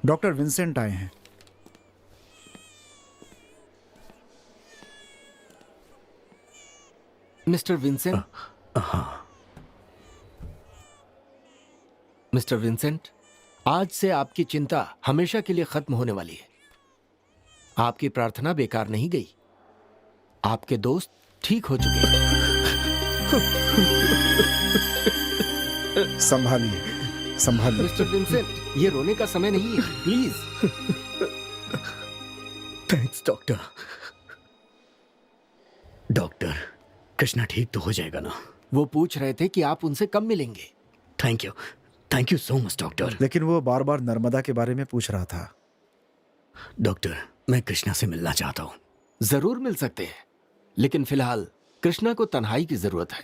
Doctor Vincent आए हैं। Mister Vincent. Mister Vincent, आज से आपकी चिंता हमेशा के लिए खत्म होने वाली है। आपकी प्रार्थना बेकार नहीं गई। आपके दोस्त ठीक हो चुके हैं। संभालिए, संभालिए। मिस्टर विंसेंट, ये रोने का समय नहीं है, please. Thanks doctor. Doctor, Krishna ठीक तो हो जाएगा ना? वो पूछ रहे थे कि आप उनसे कब मिलेंगे। Thank you so much doctor. लेकिन वो बार बार नर्मदा के बारे में पूछ रहा था। डॉक्टर, मैं कृष्णा से मिलना चाहता हूँ। जरूर मिल सकते हैं, लेकिन फिलहाल कृष्णा को तन्हाई की जरूरत है।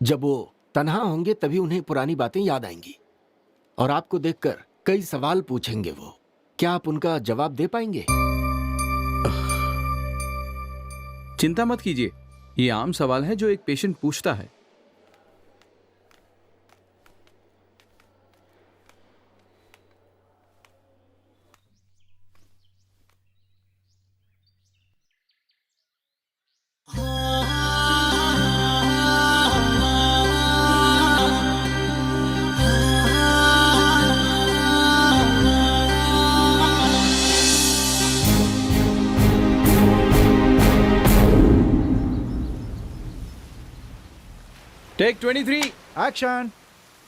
जब वो तन्हा होंगे तभी उन्हें पुरानी बातें याद आएंगी और आपको देखकर कई सवाल पूछेंगे वो। क्या आप उनका जवाब दे पाएंगे? चिंता मत कीजिए, ये आम सवाल है जो एक पेशेंट पूछता है। टेक 23। एक्शन।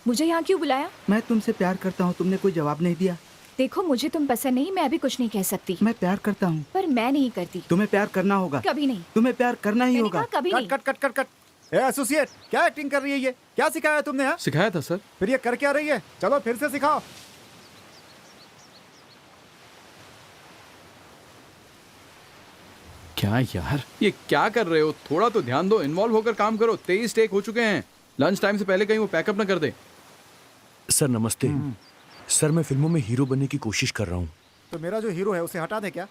मुझे यहाँ क्यों बुलाया? मैं तुमसे प्यार करता हूँ, तुमने कोई जवाब नहीं दिया। देखो, मुझे तुम पसंद नहीं, मैं अभी कुछ नहीं कह सकती। मैं प्यार करता हूँ। पर मैं नहीं करती। तुम्हें प्यार करना होगा। कभी नहीं। तुम्हें प्यार करना ही मैंने होगा। कहा कभी नहीं। Cut cut cut cut cut. Associate, क्या एक्टिंग कर रही है ये? क्या सिखाया तुमने? यहाँ सिखाया था सर। फिर ये कर क्या रही है? चलो फिर से सिखाओ। क्या यार, ये क्या कर रहे हो? थोड़ा तो ध्यान दो, इन्वॉल्व होकर काम करो। 23 टेक हो चुके हैं। लंच टाइम से पहले कहीं वो पैकअप ना कर दे। सर नमस्ते। सर, मैं फिल्मों में हीरो बनने की कोशिश कर रहा हूँ। तो मेरा जो हीरो है उसे हटा दे क्या?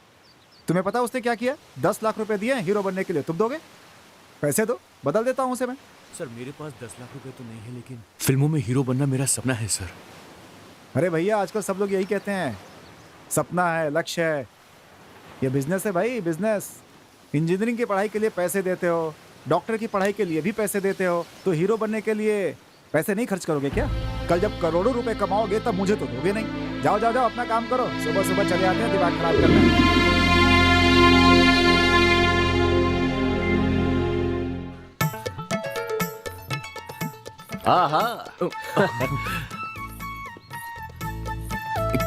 तुम्हें पता उसने क्या किया? 10 लाख रुपए दिए हैं हीरो बनने के लिए। तुम दोगे? पैसे दो, बदल देता हूँ उसे मैं। सर मेरे पास 10 लाख रुपए तो नहीं है, लेकिन फिल्मों में हीरो बनना मेरा सपना है सर। अरे भैया, आजकल सब लोग यही कहते हैं, सपना है, लक्ष्य है। ये बिजनेस है भाई, बिजनेस। इंजीनियरिंग की पढ़ाई के लिए पैसे देते हो, डॉक्टर की पढ़ाई के लिए भी पैसे देते हो, तो हीरो बनने के लिए पैसे नहीं खर्च करोगे क्या? कल जब करोड़ों रुपए कमाओगे तब मुझे तो दोगे नहीं। जाओ जाओ जाओ, अपना काम करो। सुबह सुबह चले आते हैं दिमाग खराब करना।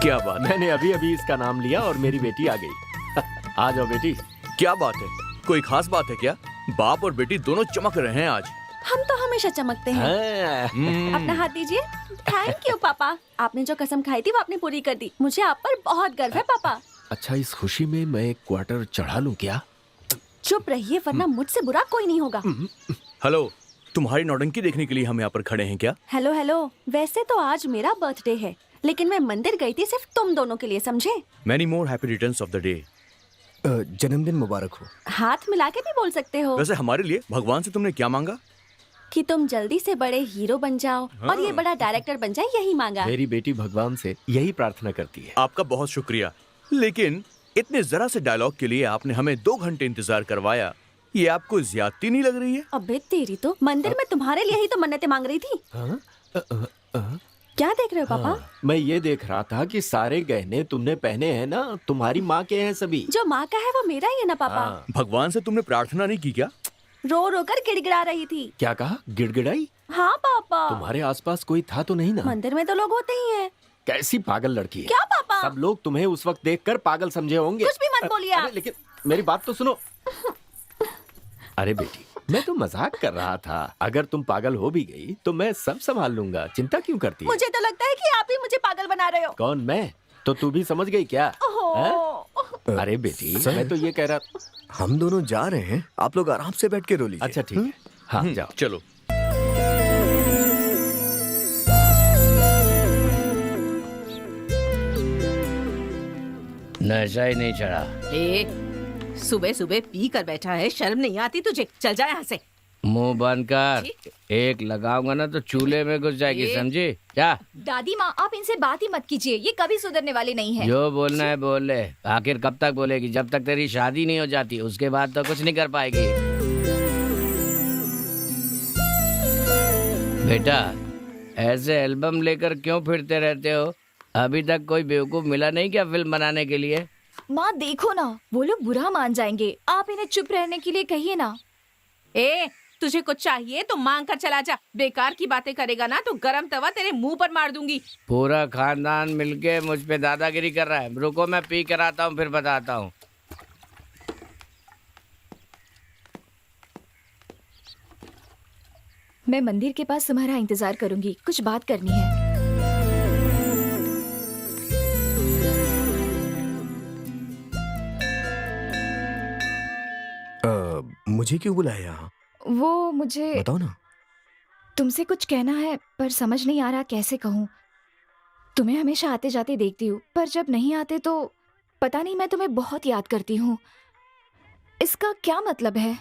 क्या बात है? मैंने अभी अभी इसका नाम लिया और मेरी बेटी आ गई। आ जाओ बेटी। क्या बात है? कोई खास बात है क्या? बाप और बेटी दोनों चमक रहे हैं आज। हम तो हमेशा चमकते हैं। अपना हाथ दीजिए। थैंक यू पापा, आपने जो कसम खाई थी वो आपने पूरी कर दी। मुझे आप पर बहुत गर्व है पापा। अच्छा, इस खुशी में मैं एक क्वार्टर चढ़ा लूं क्या? चुप रहिए, वरना मुझसे बुरा कोई नहीं होगा। हेलो, तुम्हारी नौटंकी देखने के लिए हम यहाँ पर खड़े हैं क्या? हेलो हेलो, वैसे तो आज मेरा बर्थडे है, लेकिन मैं मंदिर गई थी सिर्फ तुम दोनों के लिए, समझे? Many more happy returns of the day. जन्मदिन मुबारक हो। हाथ मिला के भी बोल सकते हो। वैसे हमारे लिए भगवान से तुमने क्या मांगा? कि तुम जल्दी से बड़े हीरो बन जाओ और ये बड़ा डायरेक्टर बन जाए, यही मांगा। मेरी बेटी भगवान से यही प्रार्थना करती है। आपका बहुत शुक्रिया, लेकिन इतने जरा से डायलॉग के लिए आपने हमें 2 घंटे इंतजार करवाया। ये आपको ज्यादती नहीं लग रही है? अबे तेरी तो, मंदिर में तुम्हारे लिए ही तो मन्नतें मांग रही थी। क्या देख रहे हो पापा? मैं ये देख रहा था कि सारे गहने तुमने पहने हैं ना, तुम्हारी माँ के हैं सभी। जो माँ का है वो मेरा ही है ना पापा। भगवान से तुमने प्रार्थना नहीं की क्या? रो रो कर गिड़गिड़ा रही थी। क्या कहा? गिड़गिड़ाई? हाँ पापा। तुम्हारे आसपास कोई था तो नहीं ना? मंदिर में तो लोग होते ही हैं। कैसी पागल लड़की है। क्या पापा? सब लोग तुम्हें उस वक्त देखकर पागल समझे होंगे। कुछ भी मत बोलिए आप। लेकिन मेरी बात तो सुनो। अरे बेटी, मैं तो मजाक कर रहा था। अगर तुम पागल हो भी गई तो मैं सब संभाल लूंगा, चिंता क्यों करती है? मुझे तो लगता है कि आप ही मुझे पागल बना रहे हो। कौन, मैं? तो तू भी समझ गई क्या? ओहो। अरे बेटी, मैं तो ये कह रहा। हम दोनों जा रहे हैं, आप लोग आराम से बैठ के रो लीजिए। अच्छा ठीक है, हाँ जाओ। चलो। नशा ही नहीं चढ़ा। सुबह सुबह पी कर बैठा है, शर्म नहीं आती तुझे? चल जा यहाँ से। मुंह बंद कर। एक लगाऊंगा ना तो चूल्हे में घुस जाएगी, समझी? क्या? दादी माँ, आप इनसे बात ही मत कीजिए, ये कभी सुधरने वाले नहीं है। जो बोलना है बोल ले। आखिर कब तक बोलेगी? जब तक तेरी शादी नहीं हो जाती, उसके बाद तो कुछ नहीं कर पाएगी। बेटा, ऐसे एल्बम लेकर क्यों फिरते रहते हो? अभी तक कोई बेवकूफ मिला नहीं क्या फिल्म बनाने के लिए? माँ देखो ना, वो लोग बुरा मान जाएंगे, आप इन्हें चुप रहने के लिए कहिए ना। तुझे कुछ चाहिए तो मांग कर चला जा। बेकार की बातें करेगा ना तो गरम तवा तेरे मुंह पर मार दूंगी। पूरा खानदान मिलके मुझ पे दादागिरी कर रहा है। रुको, मैं पी कर आता हूँ, फिर बताता हूँ। मैं मंदिर के पास तुम्हारा इंतजार करूंगी, कुछ बात करनी है। मुझे क्यों बुलाया यहाँ? वो मुझे बताओ ना। तुमसे कुछ कहना है पर समझ नहीं आ रहा कैसे कहूँ। तुम्हें हमेशा आते जाते देखती हूँ, पर जब नहीं आते तो पता नहीं, मैं तुम्हें बहुत याद करती हूँ। इसका क्या मतलब है?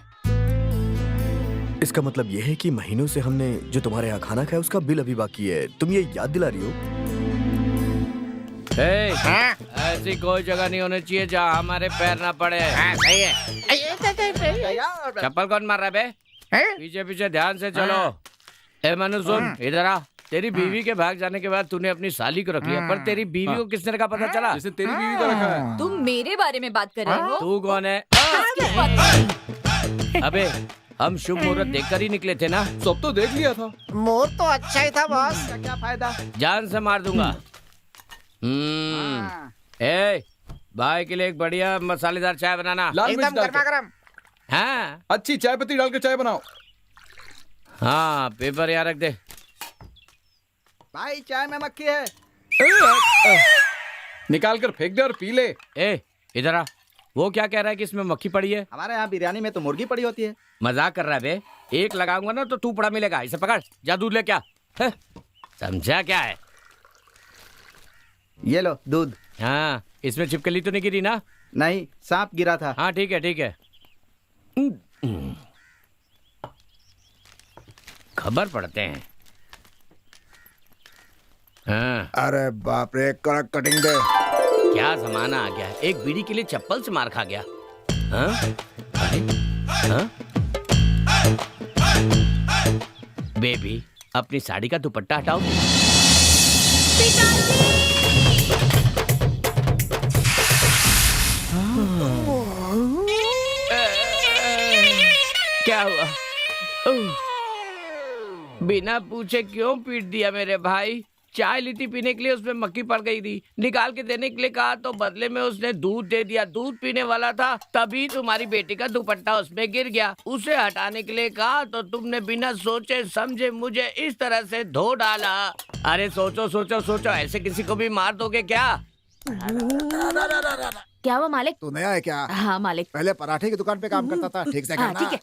इसका मतलब यह है कि महीनों से हमने जो तुम्हारे यहाँ खाना खाया उसका बिल अभी बाकी है। तुम ये याद दिला रही हो? ऐसी कोई जगह नहीं होनी चाहिए जहाँ हमारे पैर ना पड़े। सही है। चप्पल कौन मार रहा है बे? पीछे पीछे ध्यान से चलो। ए मनु, सुन इधर आ। तेरी बीवी के भाग जाने के बाद तूने अपनी साली को रख लिया, पर तेरी बीवी को किसने रखा पता चला? जैसे तेरी बीवी को रखा है। तुम मेरे बारे में बात कर रहे हो? तू कौन है? अबे, हम शुभ मुहूर्त देखकर ही निकले थे ना। सब तो देख लिया था। मुहूर्त तो अच्छा ही था बॉस, क्या फायदा। जान से मार दूंगा। ए, भाई के लिए एक बढ़िया मसालेदार चाय बनाना। लाल मिर्च डाल के। गरम। हाँ अच्छी चाय पत्ती डाल के चाय बनाओ। हाँ, पेपर यहाँ रख दे। भाई चाय में मक्खी है। निकाल कर फेंक दे और पी ले। ए, इधर आ। वो क्या कह रहा है कि इसमें मक्खी पड़ी है? हमारे यहाँ बिरयानी में तो मुर्गी पड़ी होती है। मजाक कर रहा है बे? एक लगाऊंगा ना तो तू पड़ा मिलेगा। इसे पकड़, जा दूध ले क्या। समझा क्या है? ये लो दूध। हाँ, इसमें छिपकली तो नहीं गिरी ना? नहीं, सांप गिरा था। हाँ ठीक है, ठीक है। खबर पढ़ते हैं। हाँ, अरे बाप रे, कड़क कटिंग दे। क्या जमाना आ गया है। एक बीड़ी के लिए चप्पल से मार खा गया। हाँ? अरे, हाँ? बेबी, अपनी साड़ी का दुपट्टा हटाओ। क्या हुआ? बिना पूछे क्यों पीट दिया मेरे भाई? चाय ली थी पीने के लिए, उसमें मक्खी पड़ गई थी। निकाल के देने के लिए कहा तो बदले में उसने दूध दे दिया। दूध पीने वाला था, तभी तुम्हारी बेटी का दुपट्टा उसमें गिर गया। उसे हटाने के लिए कहा तो तुमने बिना सोचे समझे मुझे इस तरह से धो डाला। अरे सोचो सोचो सोचो, ऐसे किसी को भी मार दोगे क्या? क्या हुआ मालिक? तू नया है क्या? हाँ मालिक। पहले पराठे की दुकान पे काम करता था, ठीक से करना। ठीक है।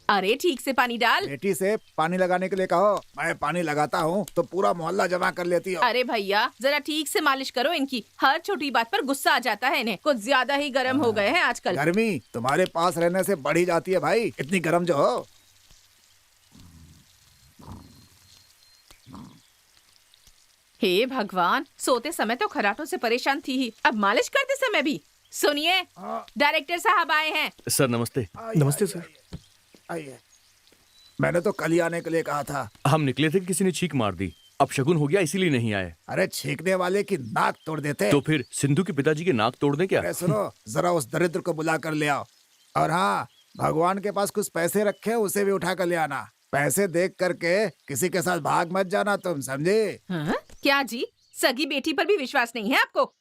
अरे ठीक से पानी डाल। बेटी से पानी लगाने के लिए कहो। मैं पानी लगाता हूँ तो पूरा मोहल्ला जमा कर लेती हो। अरे भैया, जरा ठीक से मालिश करो इनकी। हर छोटी बात पर गुस्सा आ जाता है इन्हें। कुछ ज्यादा ही गर्म हो गए हैं आजकल। गर्मी तुम्हारे पास रहने से बढ़ी जाती है भाई, इतनी गर्म जो हो। हे भगवान, सोते समय तो खराटों से परेशान थी ही, अब मालिश करते समय भी। सुनिए, डायरेक्टर साहब आए हैं। सर नमस्ते। नमस्ते सर। आइए। मैंने तो कल ही आने के लिए कहा था। हम निकले थे, किसी ने छींक मार दी। अब शगुन हो गया इसीलिए नहीं आए। अरे छींकने वाले की नाक तोड़ देते। तो फिर सिंधु के पिताजी के नाक तोड़ दें क्या? अरे सुनो, जरा उस दरिद्र को बुला कर ले आओ। और हाँ, भगवान के पास कुछ पैसे रखे हैं, उसे भी उठा कर ले आना। पैसे देख करके किसी के साथ भाग मत जाना, तुम समझे? हाँ? क्या जी, सगी बेटी पर भी विश्वास नहीं है आपको?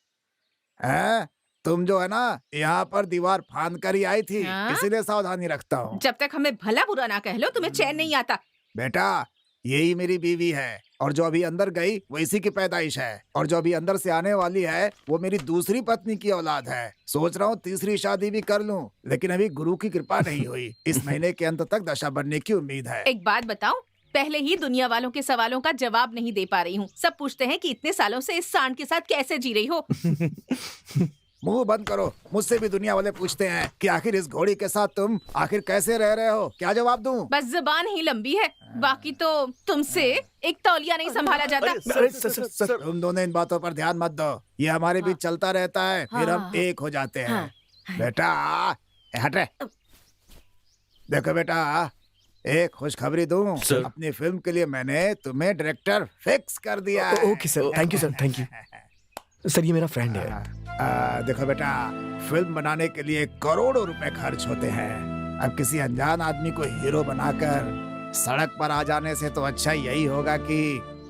हैं? तुम जो है ना, यहाँ पर दीवार फांद कर ही आई थी, हाँ? इसीलिए सावधानी रखता हूँ। जब तक हमें भला बुरा ना कह लो, तुम्हें चैन नहीं आता। बेटा, यही मेरी बीवी है, और जो अभी अंदर गई वो इसी की पैदाइश है, और जो अभी अंदर से आने वाली है वो मेरी दूसरी पत्नी की औलाद है। सोच रहा हूँ तीसरी शादी भी कर लूँ, लेकिन अभी गुरु की कृपा नहीं हुई। इस महीने के अंत तक दशा बनने की उम्मीद है। एक बात बताऊं, पहले ही दुनिया वालों के सवालों का जवाब नहीं दे पा रही हूँ। सब पूछते हैं कि इतने सालों से इस सांड के साथ कैसे जी रही हो। मुंह बंद करो। मुझसे भी दुनिया वाले पूछते हैं कि आखिर इस घोड़ी के साथ तुम आखिर कैसे रह रहे हो, क्या जवाब दूं? बस जुबान ही लंबी है, बाकी तो तुमसे एक तौलिया नहीं संभाला जाता। तुम दोनों इन बातों पर ध्यान मत दो, ये हमारे बीच चलता रहता है, फिर हम एक हो जाते हैं। बेटा हट रे। देखो बेटा, एक खुशखबरी दूं, अपनी फिल्म के लिए मैंने तुम्हें डायरेक्टर फिक्स कर दिया है। Okay sir, thank you sir, thank you sir. ये मेरा फ्रेंड है। देखो बेटा, फिल्म बनाने के लिए करोड़ों रुपए खर्च होते हैं। अब किसी अनजान आदमी को हीरो बनाकर सड़क पर आ जाने से तो अच्छा यही होगा कि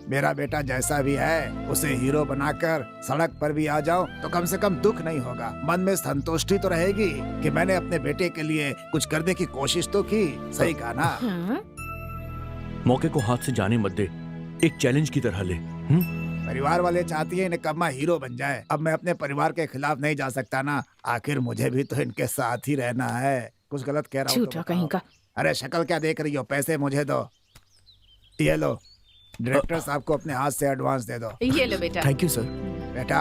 मेरा बेटा जैसा भी है उसे हीरो बनाकर सड़क पर भी आ जाऊं तो कम से कम दुख नहीं होगा, मन में संतुष्टि तो रहेगी कि मैंने अपने बेटे के लिए कुछ करने की कोशिश तो की। सही कहा ना? मौके को हाथ से जाने मत दे, एक चैलेंज की तरह ले। परिवार वाले चाहती है निकम्मा हीरो बन जाए। अब मैं अपने परिवार के खिलाफ नहीं जा सकता ना, आखिर मुझे भी तो इनके साथ ही रहना है। कुछ गलत कह रहा हूँ तो कहीं का। अरे शक्ल क्या देख रही हो, पैसे मुझे दो। ये लो, डायरेक्टर साहब को अपने हाथ से एडवांस दे दो। ये लो बेटा। Thank you sir. बेटा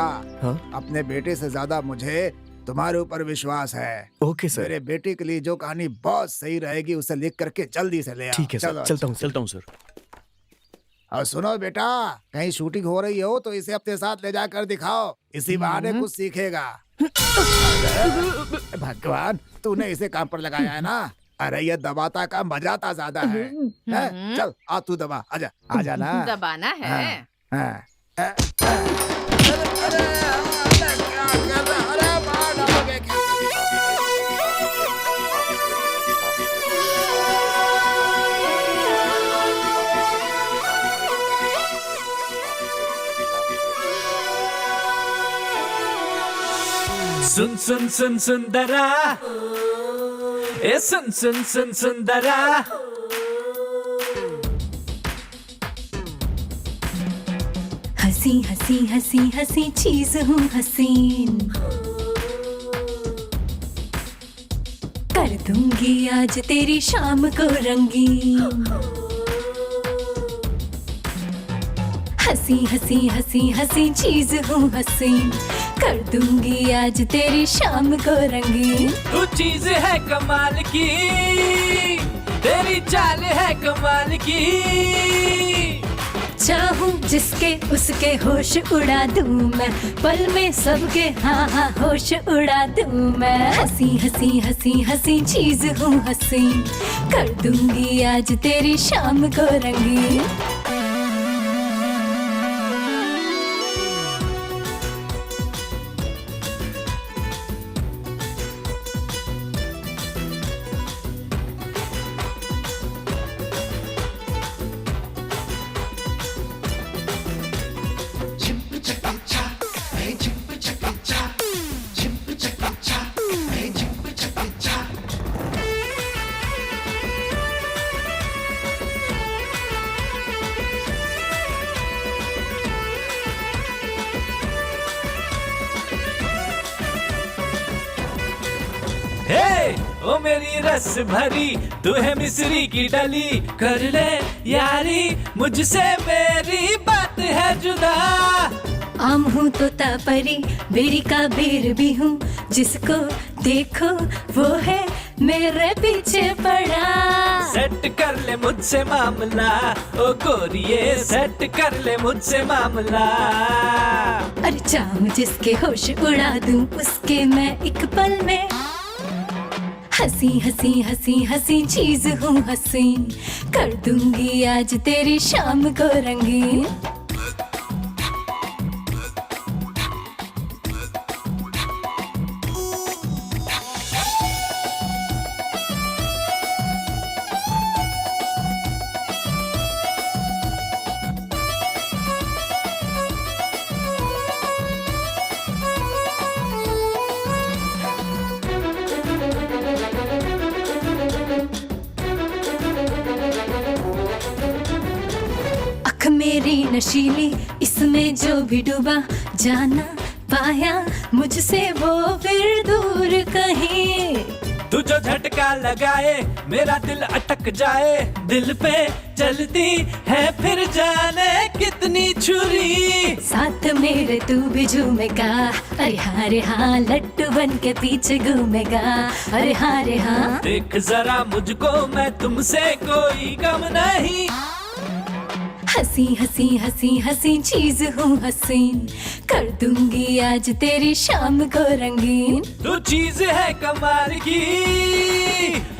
अपने बेटे से ज्यादा मुझे तुम्हारे ऊपर विश्वास है। Okay sir. मेरे बेटे के लिए जो कहानी बहुत सही रहेगी उसे लिख करके जल्दी से ले आओ। ठीक है सर, चलता हूँ सर। और सुनो बेटा, कहीं शूटिंग हो रही हो तो इसे अपने साथ ले जाकर दिखाओ, इसी बहाने कुछ सीखेगा। भगवान, तूने इसे काम पर लगाया है ना? अरे ये दबाता का मजाता ज्यादा है। चल आ तू दबा, आजा आजा ना। दबाना है। सुन सुन सुन सुंदरा, ए सुन सुन सुन सुंदरा, हंसी हंसी हंसी हंसी चीज हूँ हसीन, कर दूंगी आज तेरी शाम को रंगीन। हंसी हंसी हंसी हंसी चीज हूँ हसीन, कर दूंगी आज तेरी शाम को रंगीन। तू चीज है कमाल की, तेरी चाल है कमाल की। चाहूं जिसके उसके होश उड़ा दूं मैं, पल में सबके हाँ हाँ होश उड़ा दूं मैं। हंसी हंसी हंसी हंसी चीज हूँ हसीन, कर दूंगी आज तेरी शाम को रंगीन। ओ मेरी रस भरी, तू है मिस्री की डली, कर ले यारी मुझसे, मेरी बात है जुदा। आम हूँ तो तापरी, बेरी का बेर भी हूँ, जिसको देखो वो है मेरे पीछे पड़ा। सेट कर ले मुझसे मामला, ओ गोरिये सेट कर ले मुझसे मामला। अरे चाहूं जिसके होश उड़ा दूं उसके मैं एक पल में। हंसी हंसी हंसी हंसी चीज हूँ हसीन, कर दूंगी आज तेरी शाम को रंगीन। मेरी नशीली इसमें जो भी डूबा, जाना पाया मुझसे वो फिर दूर कहीं। तू जो झटका लगाए मेरा दिल अटक जाए, दिल पे चलती है फिर जाने कितनी छुरी। साथ मेरे तू भी झूमेगा, अरे हाँ लट्टू बन के पीछे घूमेगा, अरे हाँ। देख जरा मुझको मैं तुमसे कोई कम नहीं, हंसी हंसी हंसी हंसी चीज हूँ हसीन, कर दूंगी आज तेरी शाम को रंगीन। तू चीज है कमाल की,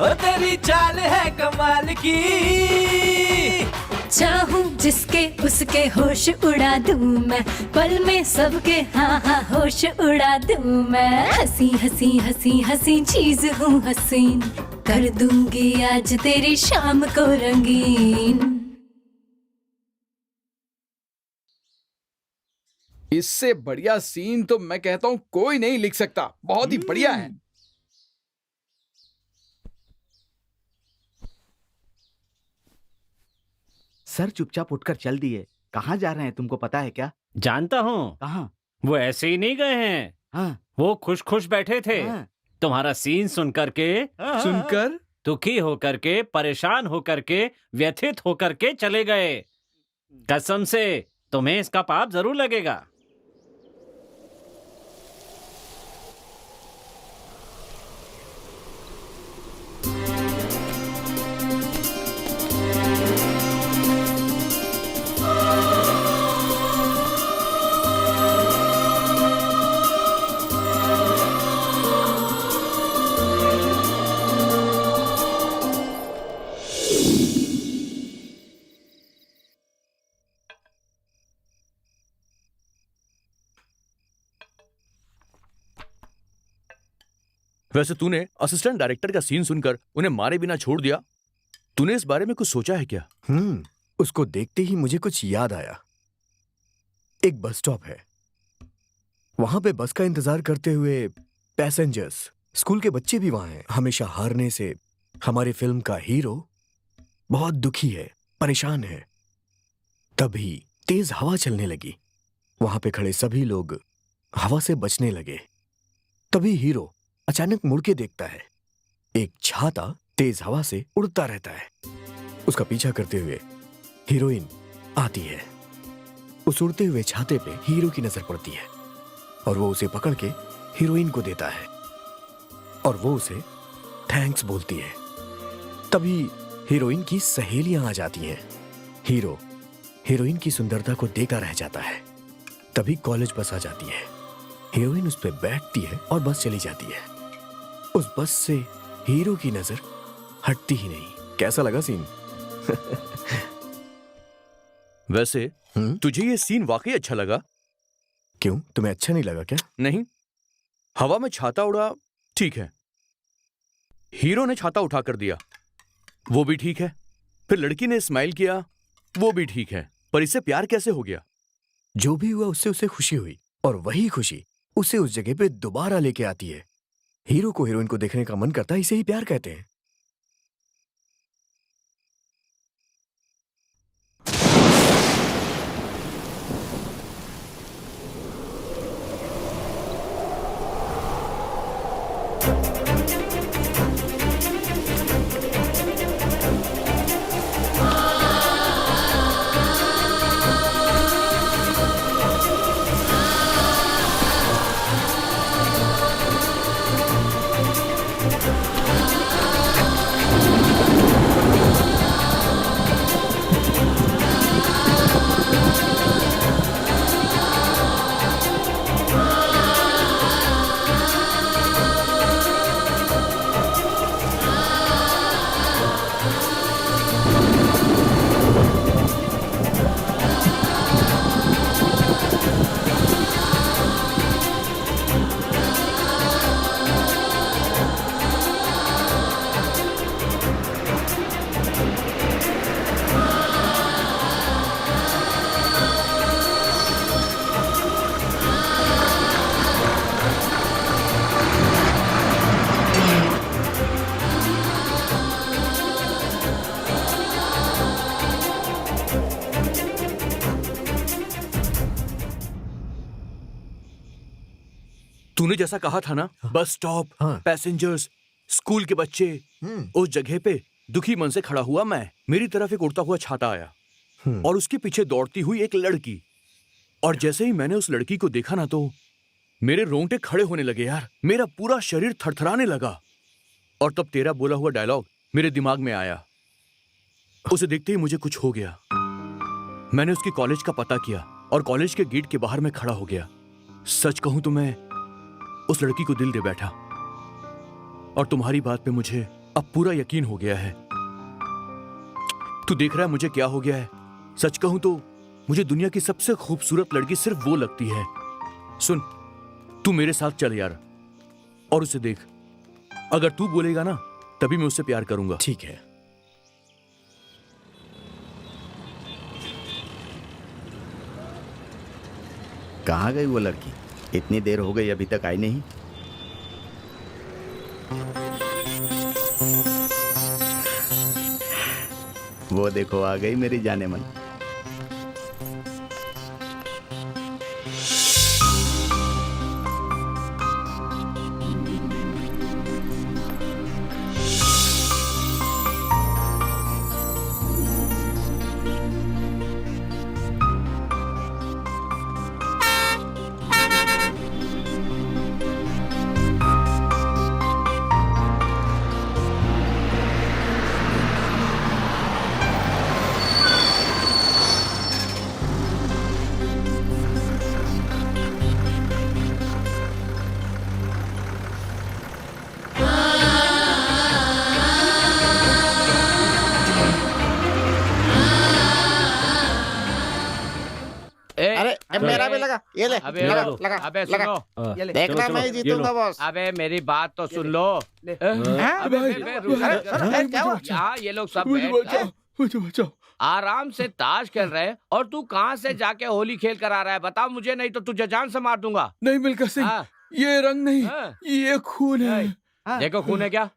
और तेरी चाल है कमाल की। चाहूं जिसके उसके होश उड़ा दूं मैं, पल में सबके हाँ होश उड़ा दूं मैं। हंसी हंसी हंसी हंसी चीज हूँ हसीन, कर दूंगी आज तेरी शाम को रंगीन। इससे बढ़िया सीन तो मैं कहता हूँ कोई नहीं लिख सकता। बहुत ही बढ़िया है। सर चुपचाप उठकर चल दिए। कहाँ जा रहे हैं तुमको पता है क्या? जानता हूँ। कहाँ? वो ऐसे ही नहीं गए हैं। हाँ। वो खुश खुश बैठे थे। हाँ। तुम्हारा सीन सुनकर के, सुनकर दुखी होकर के, परेशान होकर के, व्यथित होकर के चले गए। कसम से तुम्हें इसका पाप जरूर लगेगा। वैसे तूने असिस्टेंट डायरेक्टर का सीन सुनकर उन्हें मारे बिना छोड़ दिया। तूने इस बारे में कुछ सोचा है क्या? उसको देखते ही मुझे कुछ याद आया। एक बस स्टॉप है, वहां पे बस का इंतजार करते हुए पैसेंजर्स, स्कूल के बच्चे भी वहां हैं। हमेशा हारने से हमारी फिल्म का हीरो बहुत दुखी है, परेशान है। तभी तेज हवा चलने लगी, वहां पे खड़े सभी लोग हवा से बचने लगे। तभी हीरो अचानक मुड़ के देखता है, एक छाता तेज हवा से उड़ता रहता है। उसका पीछा करते हुए हीरोइन आती है। उस उड़ते हुए छाते पे हीरो की नजर पड़ती है और वो उसे पकड़ के हीरोइन को देता है और वो उसे थैंक्स बोलती है। तभी हीरोइन की सहेलियां आ जाती हैं। हीरो हीरोइन की सुंदरता को देखता रह जाता है। तभी कॉलेज बस आ जाती है। हीरोइन उस पर बैठती है और बस चली जाती है। उस बस से हीरो की नजर हटती ही नहीं। कैसा लगा सीन? वैसे तुझे ये सीन वाकई अच्छा लगा? क्यों, तुम्हें अच्छा नहीं लगा क्या? नहीं, हवा में छाता उड़ा ठीक है, हीरो ने छाता उठा कर दिया वो भी ठीक है, फिर लड़की ने स्माइल किया वो भी ठीक है, पर इससे प्यार कैसे हो गया? जो भी हुआ उससे उसे खुशी हुई और वही खुशी उसे उस जगह पे दोबारा लेके आती है। हीरो को हीरोइन को देखने का मन करता है, इसे ही प्यार कहते हैं। तूने जैसा कहा था ना, बस स्टॉप, पैसेंजर्स, स्कूल के बच्चे, उस जगह पे दुखी मन से खड़ा हुआ मैं, मेरी तरफ एक उड़ता हुआ छाता आया और उसके पीछे दौड़ती हुई एक लड़की। और जैसे ही मैंने उस लड़की को देखा ना, तो मेरे रोंगटे खड़े होने लगे यार, मेरा पूरा शरीर थरथराने लगा। और तब तेरा बोला हुआ डायलॉग मेरे दिमाग में आया। उसे देखते ही मुझे कुछ हो गया। मैंने उसकी कॉलेज का पता किया और कॉलेज के गेट के बाहर मैं खड़ा हो गया। सच कहूं तो मैं उस लड़की को दिल दे बैठा और तुम्हारी बात पे मुझे अब पूरा यकीन हो गया है। तू देख रहा है मुझे क्या हो गया है? सच कहूं तो मुझे दुनिया की सबसे खूबसूरत लड़की सिर्फ वो लगती है। सुन, तू मेरे साथ चल यार और उसे देख। अगर तू बोलेगा ना तभी मैं उससे प्यार करूंगा। ठीक है। कहाँ गई वो लड़की? इतनी देर हो गई अभी तक आई नहीं। वो देखो आ गई मेरी जाने मन। मेरा भी लगा, ये ले, अबे लगा, लो, लगा, अबे लगा। सुनो, ये ले। देखना मैं ही जीतूंगा बॉस। अबे मेरी बात तो सुन लो। यहाँ ये लोग सब बैठ आराम से ताश खेल रहे हैं और तू कहाँ से जाके होली खेल कर आ रहा है? बताओ मुझे, नहीं तो तुझे जान से मार दूंगा। नहीं मिल्खा सिंह, ये रंग नहीं, ये खून है। देखो खून है क्या?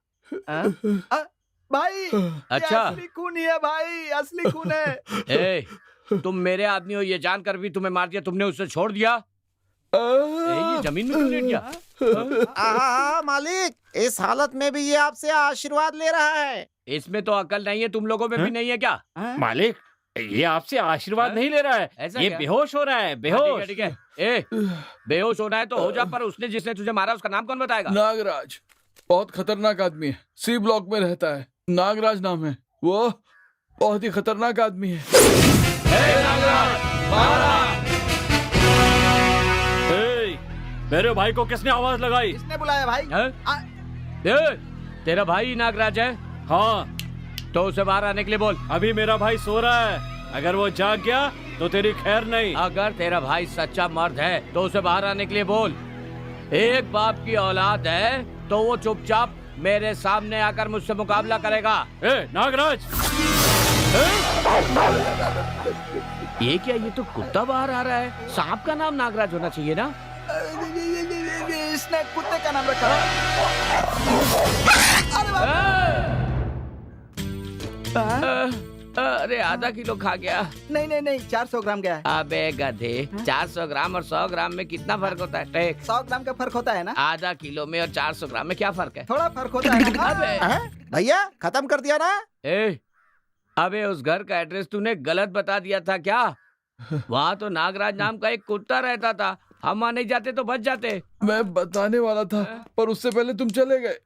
भाई अच्छा, असली खून ही है भाई, असली खून है। तुम मेरे आदमी हो ये जानकर भी तुम्हें मार दिया, तुमने उसे छोड़ दिया? ये जमीन में क्यों लेट गया? मालिक, इस हालत में भी ये आपसे आशीर्वाद ले रहा है। इसमें तो अकल नहीं है, तुम लोगों में भी नहीं है क्या? मालिक, ये आपसे आशीर्वाद नहीं ले रहा है, ये क्या? बेहोश हो रहा है, बेहोश। ठीक है, बेहोश होना है तो हो जा, पर उसने जिसने तुझे मारा उसका नाम कौन बताएगा? नागराज, बहुत खतरनाक आदमी है, सी ब्लॉक में रहता है, नागराज नाम है, वो बहुत ही खतरनाक आदमी है। मेरे भाई को किसने आवाज लगाई? किसने बुलाया भाई? तेरा भाई नागराज है? हाँ। तो उसे बाहर आने के लिए बोल। अभी मेरा भाई सो रहा है, अगर वो जाग गया तो तेरी खैर नहीं। अगर तेरा भाई सच्चा मर्द है तो उसे बाहर आने के लिए बोल। एक बाप की औलाद है तो वो चुपचाप मेरे सामने आकर मुझसे मुकाबला करेगा। नागराज! ये क्या, ये तो कुत्ता बाहर आ रहा है। सांप का नाम नागराज होना चाहिए ना? इसने कुत्ते का नाम रखा। अरे आधा किलो खा गया। नहीं 400 ग्राम गया है। अबे गधे, 400 ग्राम और 100 ग्राम में कितना फर्क होता है? टेक 100 ग्राम का फर्क होता है ना? आधा किलो में और 400 ग्राम में क्या फर्क है? थोड़ा फर्क होता है ना? भैया खत्म कर दिया ना? अबे उस घर का एड्रेस तूने गलत बता दिया था क्या? वहाँ तो नागराज नाम का एक कुत्ता रहता था, हम वहाँ नहीं जाते तो बच जाते। मैं बताने वाला था पर उससे पहले तुम चले गए।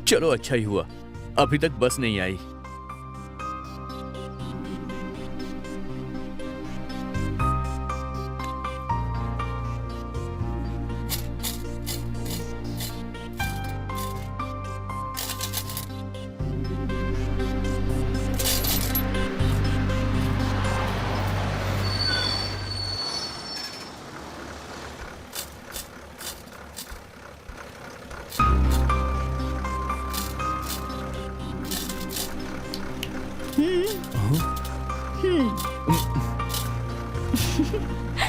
चलो अच्छा ही हुआ, अभी तक बस नहीं आई।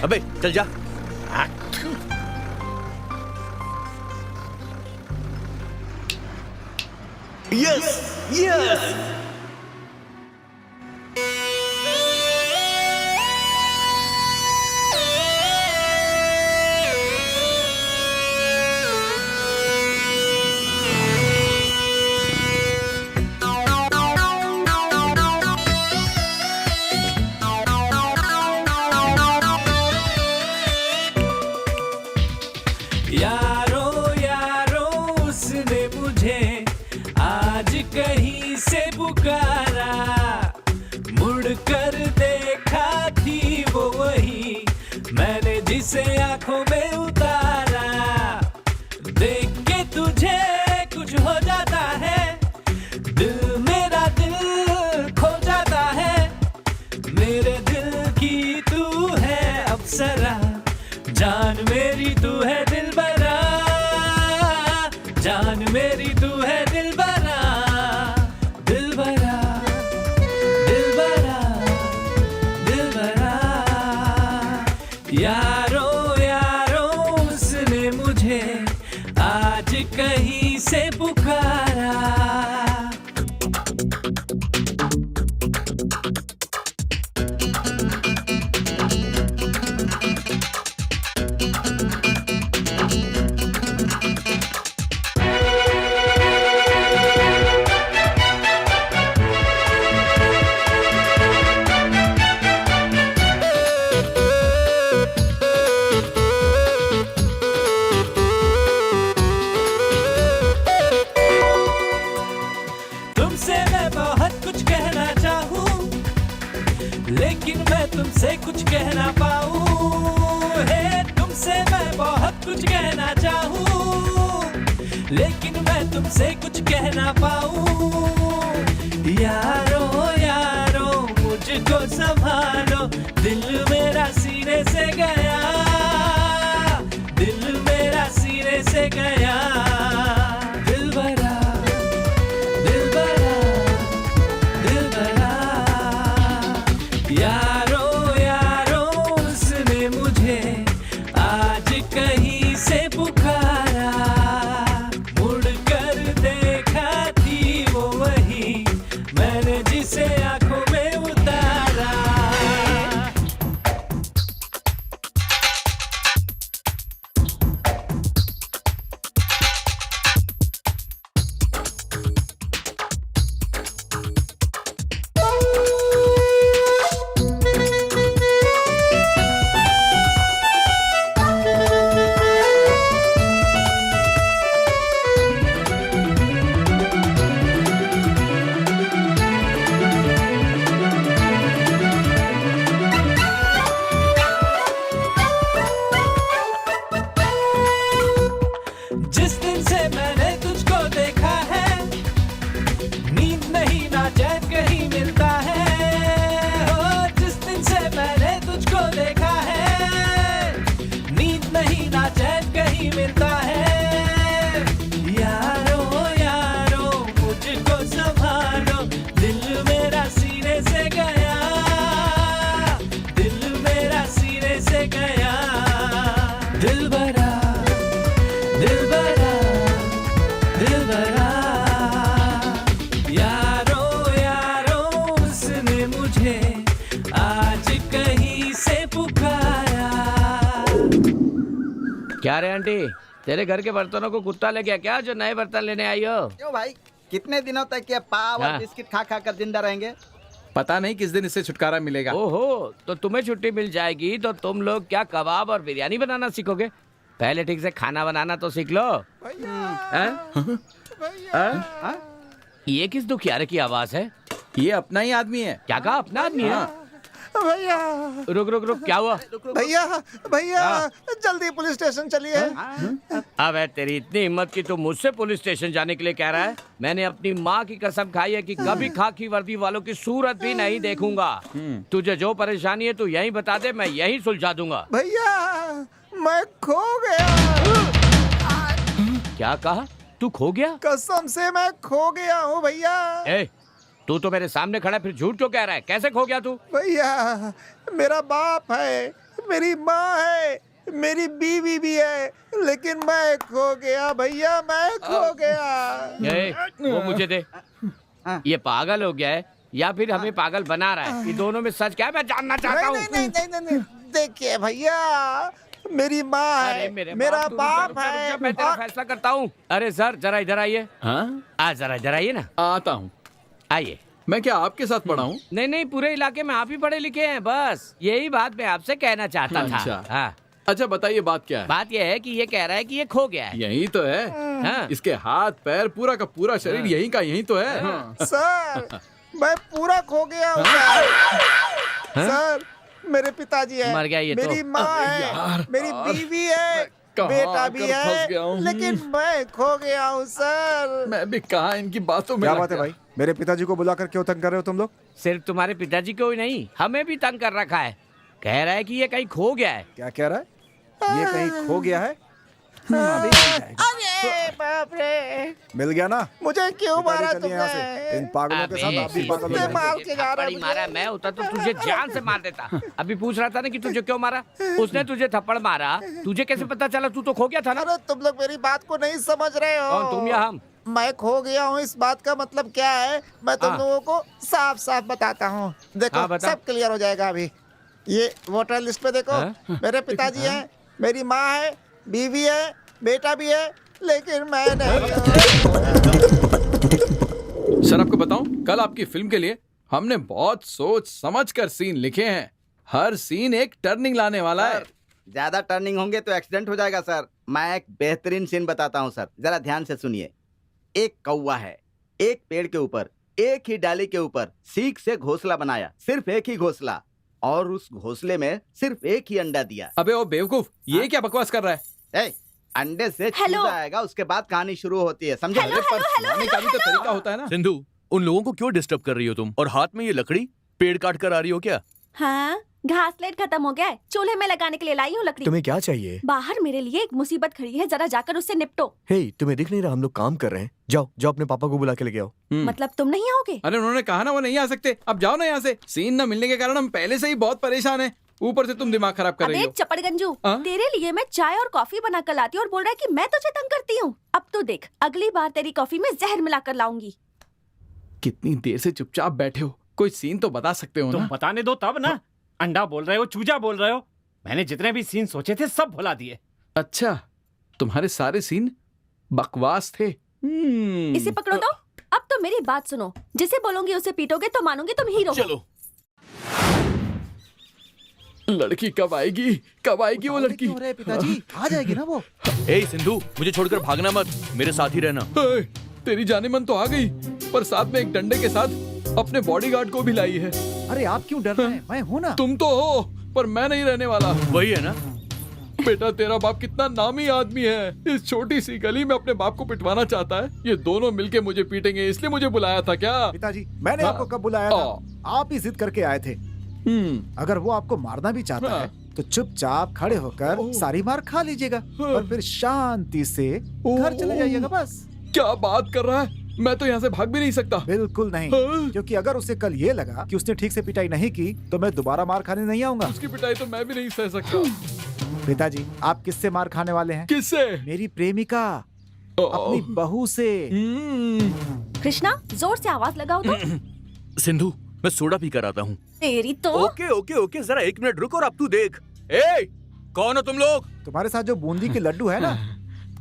अबे चल जा। Yes yes. मुड़ कर देखा थी वो वही, मैंने जिसे आंखों में उतारा। देख के तुझे कुछ हो जाता है, दिल मेरा दिल खो जाता है। मेरे दिल की तू है अप्सरा, जान मेरी तू है दिलबरा, जान मेरी तू है दिलबरा, दिलबरा, दिलबरा, दिलबरा। यारों यारों उसने मुझे आज कहीं से पुकारा। तुमसे मैं बहुत कुछ कहना चाहूं, लेकिन मैं तुमसे कुछ कह ना पाऊं। है तुमसे मैं बहुत कुछ कहना चाहूं, लेकिन मैं तुमसे कुछ कह ना पाऊं। यारों यारों मुझको संभालो, दिल मेरा सीने से गया, दिल मेरा सीने से गया। दिलबरा, दिलबरा, दिलबरा। यारों यारों उसने मुझे आज कहीं से पुकारा। मुड़ कर देखा थी वो वही, मैंने जिसे आंखों में उतारा। जिस दिन से मैंने तुझको देखा है, नींद नहीं ना चैन कहीं मिलता है। ओ, जिस दिन से मैंने तुझको देखा है, नींद नहीं ना चैन कहीं मिलता है। यारों यारों मुझको संभालो, दिल मेरा सीने से गया, दिल मेरा सीने से गया। दिलबरा, दिलबरा, दिलबरा। यारों यारों उसने मुझे आज कहीं से पुकारा। क्या रे आंटी, तेरे घर के बर्तनों को कुत्ता ले गया क्या, जो नए बर्तन लेने आई हो? क्यों भाई, कितने दिनों तक ये पाव और बिस्किट खा खा कर जिंदा रहेंगे? पता नहीं किस दिन इससे छुटकारा मिलेगा। ओहो, तो तुम्हें छुट्टी मिल जाएगी तो तुम लोग क्या कबाब और बिरयानी बनाना सीखोगे? पहले ठीक से खाना बनाना तो सीख लो। ये किस दुखियारे की आवाज है? ये अपना ही आदमी है। क्या कहा, अपना आदमी है? भैया रुक रुक रुक, क्या हुआ? भैया भैया जल्दी पुलिस स्टेशन चलिए। अब है तेरी इतनी हिम्मत कि तू मुझसे पुलिस स्टेशन जाने के लिए कह रहा है? मैंने अपनी माँ की कसम खाई है कि कभी खाकी वर्दी वालों की सूरत भी नहीं देखूंगा। तुझे जो परेशानी है तू यहीं बता दे, मैं यहीं सुलझा दूंगा। भैया मैं खो गया। क्या कहा? तू खो गया? कसम से मैं खो गया हूँ भैया। तू तो मेरे सामने खड़ा फिर झूठ क्यों कह रहा है? कैसे खो गया तू? भैया मेरा बाप है, मेरी माँ है, मेरी बीवी भी है, लेकिन मैं खो गया भैया, मैं खो गया। वो मुझे दे। ये पागल हो गया है या फिर हमें पागल बना रहा है? ये दोनों में सच क्या है, मैं जानना चाहता हूँ। नहीं, देखिए भैया मेरी माँ है, मेरा बाप है। मैं तेरा फैसला करता हूँ। अरे सर जरा इधर आइए। जरा इधर आइए ना। आता हूँ। आइए। मैं क्या आपके साथ पढ़ा हूँ? नहीं, पूरे इलाके में आप ही पढ़े लिखे हैं, बस यही बात मैं आपसे कहना चाहता था। हाँ। अच्छा बताइए बात क्या है? बात यह है कि ये कह रहा है कि ये खो गया है। यही तो है। हाँ। इसके हाथ पैर पूरा का पूरा शरीर यही का यही तो है। सर मैं पूरा खो गया हूँ। सर मेरे पिताजी है, मर गया ये तो। मेरी माँ है, मेरी बीवी है, बेटा भी है, लेकिन मैं खो गया हूँ सर। मैं भी कहा इनकी बातों में क्या बात है भाई, मेरे पिताजी को बुलाकर क्यों तंग कर रहे हो तुम लोग? सिर्फ तुम्हारे पिताजी को ही नहीं, हमें भी तंग कर रखा है। कह रहा है कि ये कहीं खो गया है। क्या कह रहा है? ये कहीं खो गया है? अरे बाप रे, मिल गया ना? मुझे क्यों मारा चलिए यहाँ से। इन पागलों के साथ आप भी पागल हो जाएंगे। मार के जा रहा थप्पड़ ही मारा, मैं होता तो तुझे जान से मार देता। अभी पूछ रहा था ना कि तुझे क्यों मारा, उसने तुझे थप्पड़ मारा, तुझे कैसे पता चला? तू तो खो गया था ना। अरे तुम लोग मेरी बात को नहीं समझ रहे हो। कौन, तुम या हम? मैं खो गया हूँ, इस बात का मतलब क्या है मैं तुम लोगों को साफ साफ बताता हूँ। देखो बता। सब क्लियर हो जाएगा अभी। ये वोटर लिस्ट पे देखो, मेरे पिताजी हैं, मेरी माँ है, बीवी है, बेटा भी है, लेकिन मैं नहीं। सर आपको बताऊं, कल आपकी फिल्म के लिए हमने बहुत सोच समझ कर सीन लिखे हैं। हर सीन एक टर्निंग लाने वाला है। ज्यादा टर्निंग होंगे तो एक्सीडेंट हो जाएगा सर। मैं एक बेहतरीन सीन बताता हूँ सर, जरा ध्यान से सुनिए। एक कौवा है, एक पेड़ के ऊपर, एक ही डाली के ऊपर सीख से घोंसला बनाया, सिर्फ एक ही घोंसला, और उस घोंसले में सिर्फ एक ही अंडा दिया। अबे ओ बेवकूफ, ये क्या बकवास कर रहा है? अंडे से चूजा आएगा, उसके बाद कहानी शुरू होती है, समझे? सुनाने का भी तो तरीका होता है ना। सिंधु, उन लोगों को क्यों डिस्टर्ब कर रही हो तुम? और हाथ में ये लकड़ी पेड़ काट कर आ रही हो क्या? हाँ, घासलेट खत्म हो गया है, चूल्हे में लगाने के लिए लाई हूँ लकड़ी। तुम्हें क्या चाहिए? बाहर मेरे लिए एक मुसीबत खड़ी है, जरा जाकर उससे निपटो। हे, तुम्हें दिख नहीं रहा हम लोग काम कर रहे हैं? जाओ जाओ अपने पापा को बुला के लेके आओ। मतलब तुम नहीं आओगे? अरे उन्होंने कहा ना वो नहीं आ सकते। अब जाओ ना यहाँ से। सीन न मिलने के कारण हम पहले से ही बहुत परेशान हैं। ऊपर से तुम दिमाग खराब कर रही अबे हो। चपड़गंजू, तेरे लिए मैं चाय और कॉफी बना कर लाती हूँ और बोल रहा है कि मैं तुझे तंग करती हूँ। अब तो देख, अगली बार तेरी कॉफी में जहर मिलाकर लाऊंगी। कितनी देर से चुपचाप बैठे हो, कोई सीन तो बता सकते हो तुम ना? बताने दो तब ना। अंडा बोल रहे हो, चूजा बोल रहे हो। मैंने जितने भी सीन सोचे थे सब भुला दिए। अच्छा, तुम्हारे सारे सीन बकवास थे। इसे पकड़ो तो। अब तो मेरी बात सुनो, जिसे बोलूंगी उसे पीटोगे तो मानूंगी तुम हीरो हो। चलो। लड़की कब आएगी, कब आएगी वो लड़की? पिताजी आ जाएगी ना वो। ए सिंधु, मुझे छोड़कर भागना मत, मेरे साथ ही रहना। तेरी जाने मन तो आ गई, पर साथ में एक डंडे के साथ अपने बॉडीगार्ड को भी लाई है। अरे आप क्यों डर रहे हैं? मैं हूँ ना। तुम तो हो, पर मैं नहीं रहने वाला। वही है ना? बेटा, तेरा बाप कितना नामी आदमी है, इस छोटी सी गली में अपने बाप को पिटवाना चाहता है। ये दोनों मिलके मुझे पीटेंगे, इसलिए मुझे बुलाया था क्या? पिताजी, मैंने आपको कब बुलाया था? आप ही जिद करके आए थे। अगर वो आपको मारना भी चाहता है तो चुपचाप खड़े होकर सारी मार खा लीजिएगा और फिर शांति से घर चले जाइएगा बस। क्या बात कर रहा है? मैं तो यहाँ से भाग भी नहीं सकता। बिल्कुल नहीं, क्योंकि अगर उसे कल ये लगा कि उसने ठीक से पिटाई नहीं की तो मैं दोबारा मार खाने नहीं आऊंगा। उसकी पिटाई तो मैं भी नहीं सह सकता। पिताजी, आप किससे मार खाने वाले हैं? किससे? मेरी प्रेमिका, अपनी बहू से। कृष्णा, जोर से आवाज लगाओ तो। सिंधु, मैं सोडा पी कर आता हूँ। तेरी तो। ओके ओके ओके, जरा एक मिनट रुक और अब तू देख। ए, कौन हो तुम लोग? तुम्हारे साथ जो बूंदी की लड्डू है ना,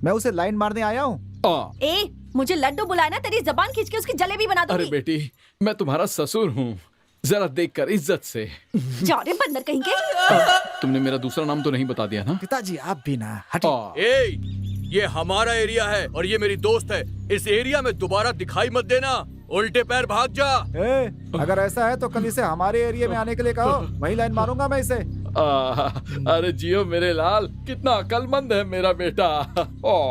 मैं उसे लाइन मारने आया हूँ। ए, मुझे लड्डू बुलाया ना, तेरी जबान खींच के उसकी जलेबी बना दूंगी। अरे बेटी, मैं तुम्हारा ससुर हूँ, जरा देख कर इज्जत से। जा रे बंदर कहीं के। तुमने मेरा दूसरा नाम तो नहीं बता दिया ना? पिताजी आप भी ना हटिए। ए, ये हमारा एरिया है और ये मेरी दोस्त है। इस एरिया में दोबारा दिखाई मत देना, उल्टे पैर भाग जा। अगर ऐसा है तो कल इसे हमारे एरिया में आने के लिए कहो, वही लाइन मारूंगा मैं इसे। अरे जियो मेरे लाल, कितना अकलमंद है मेरा बेटा।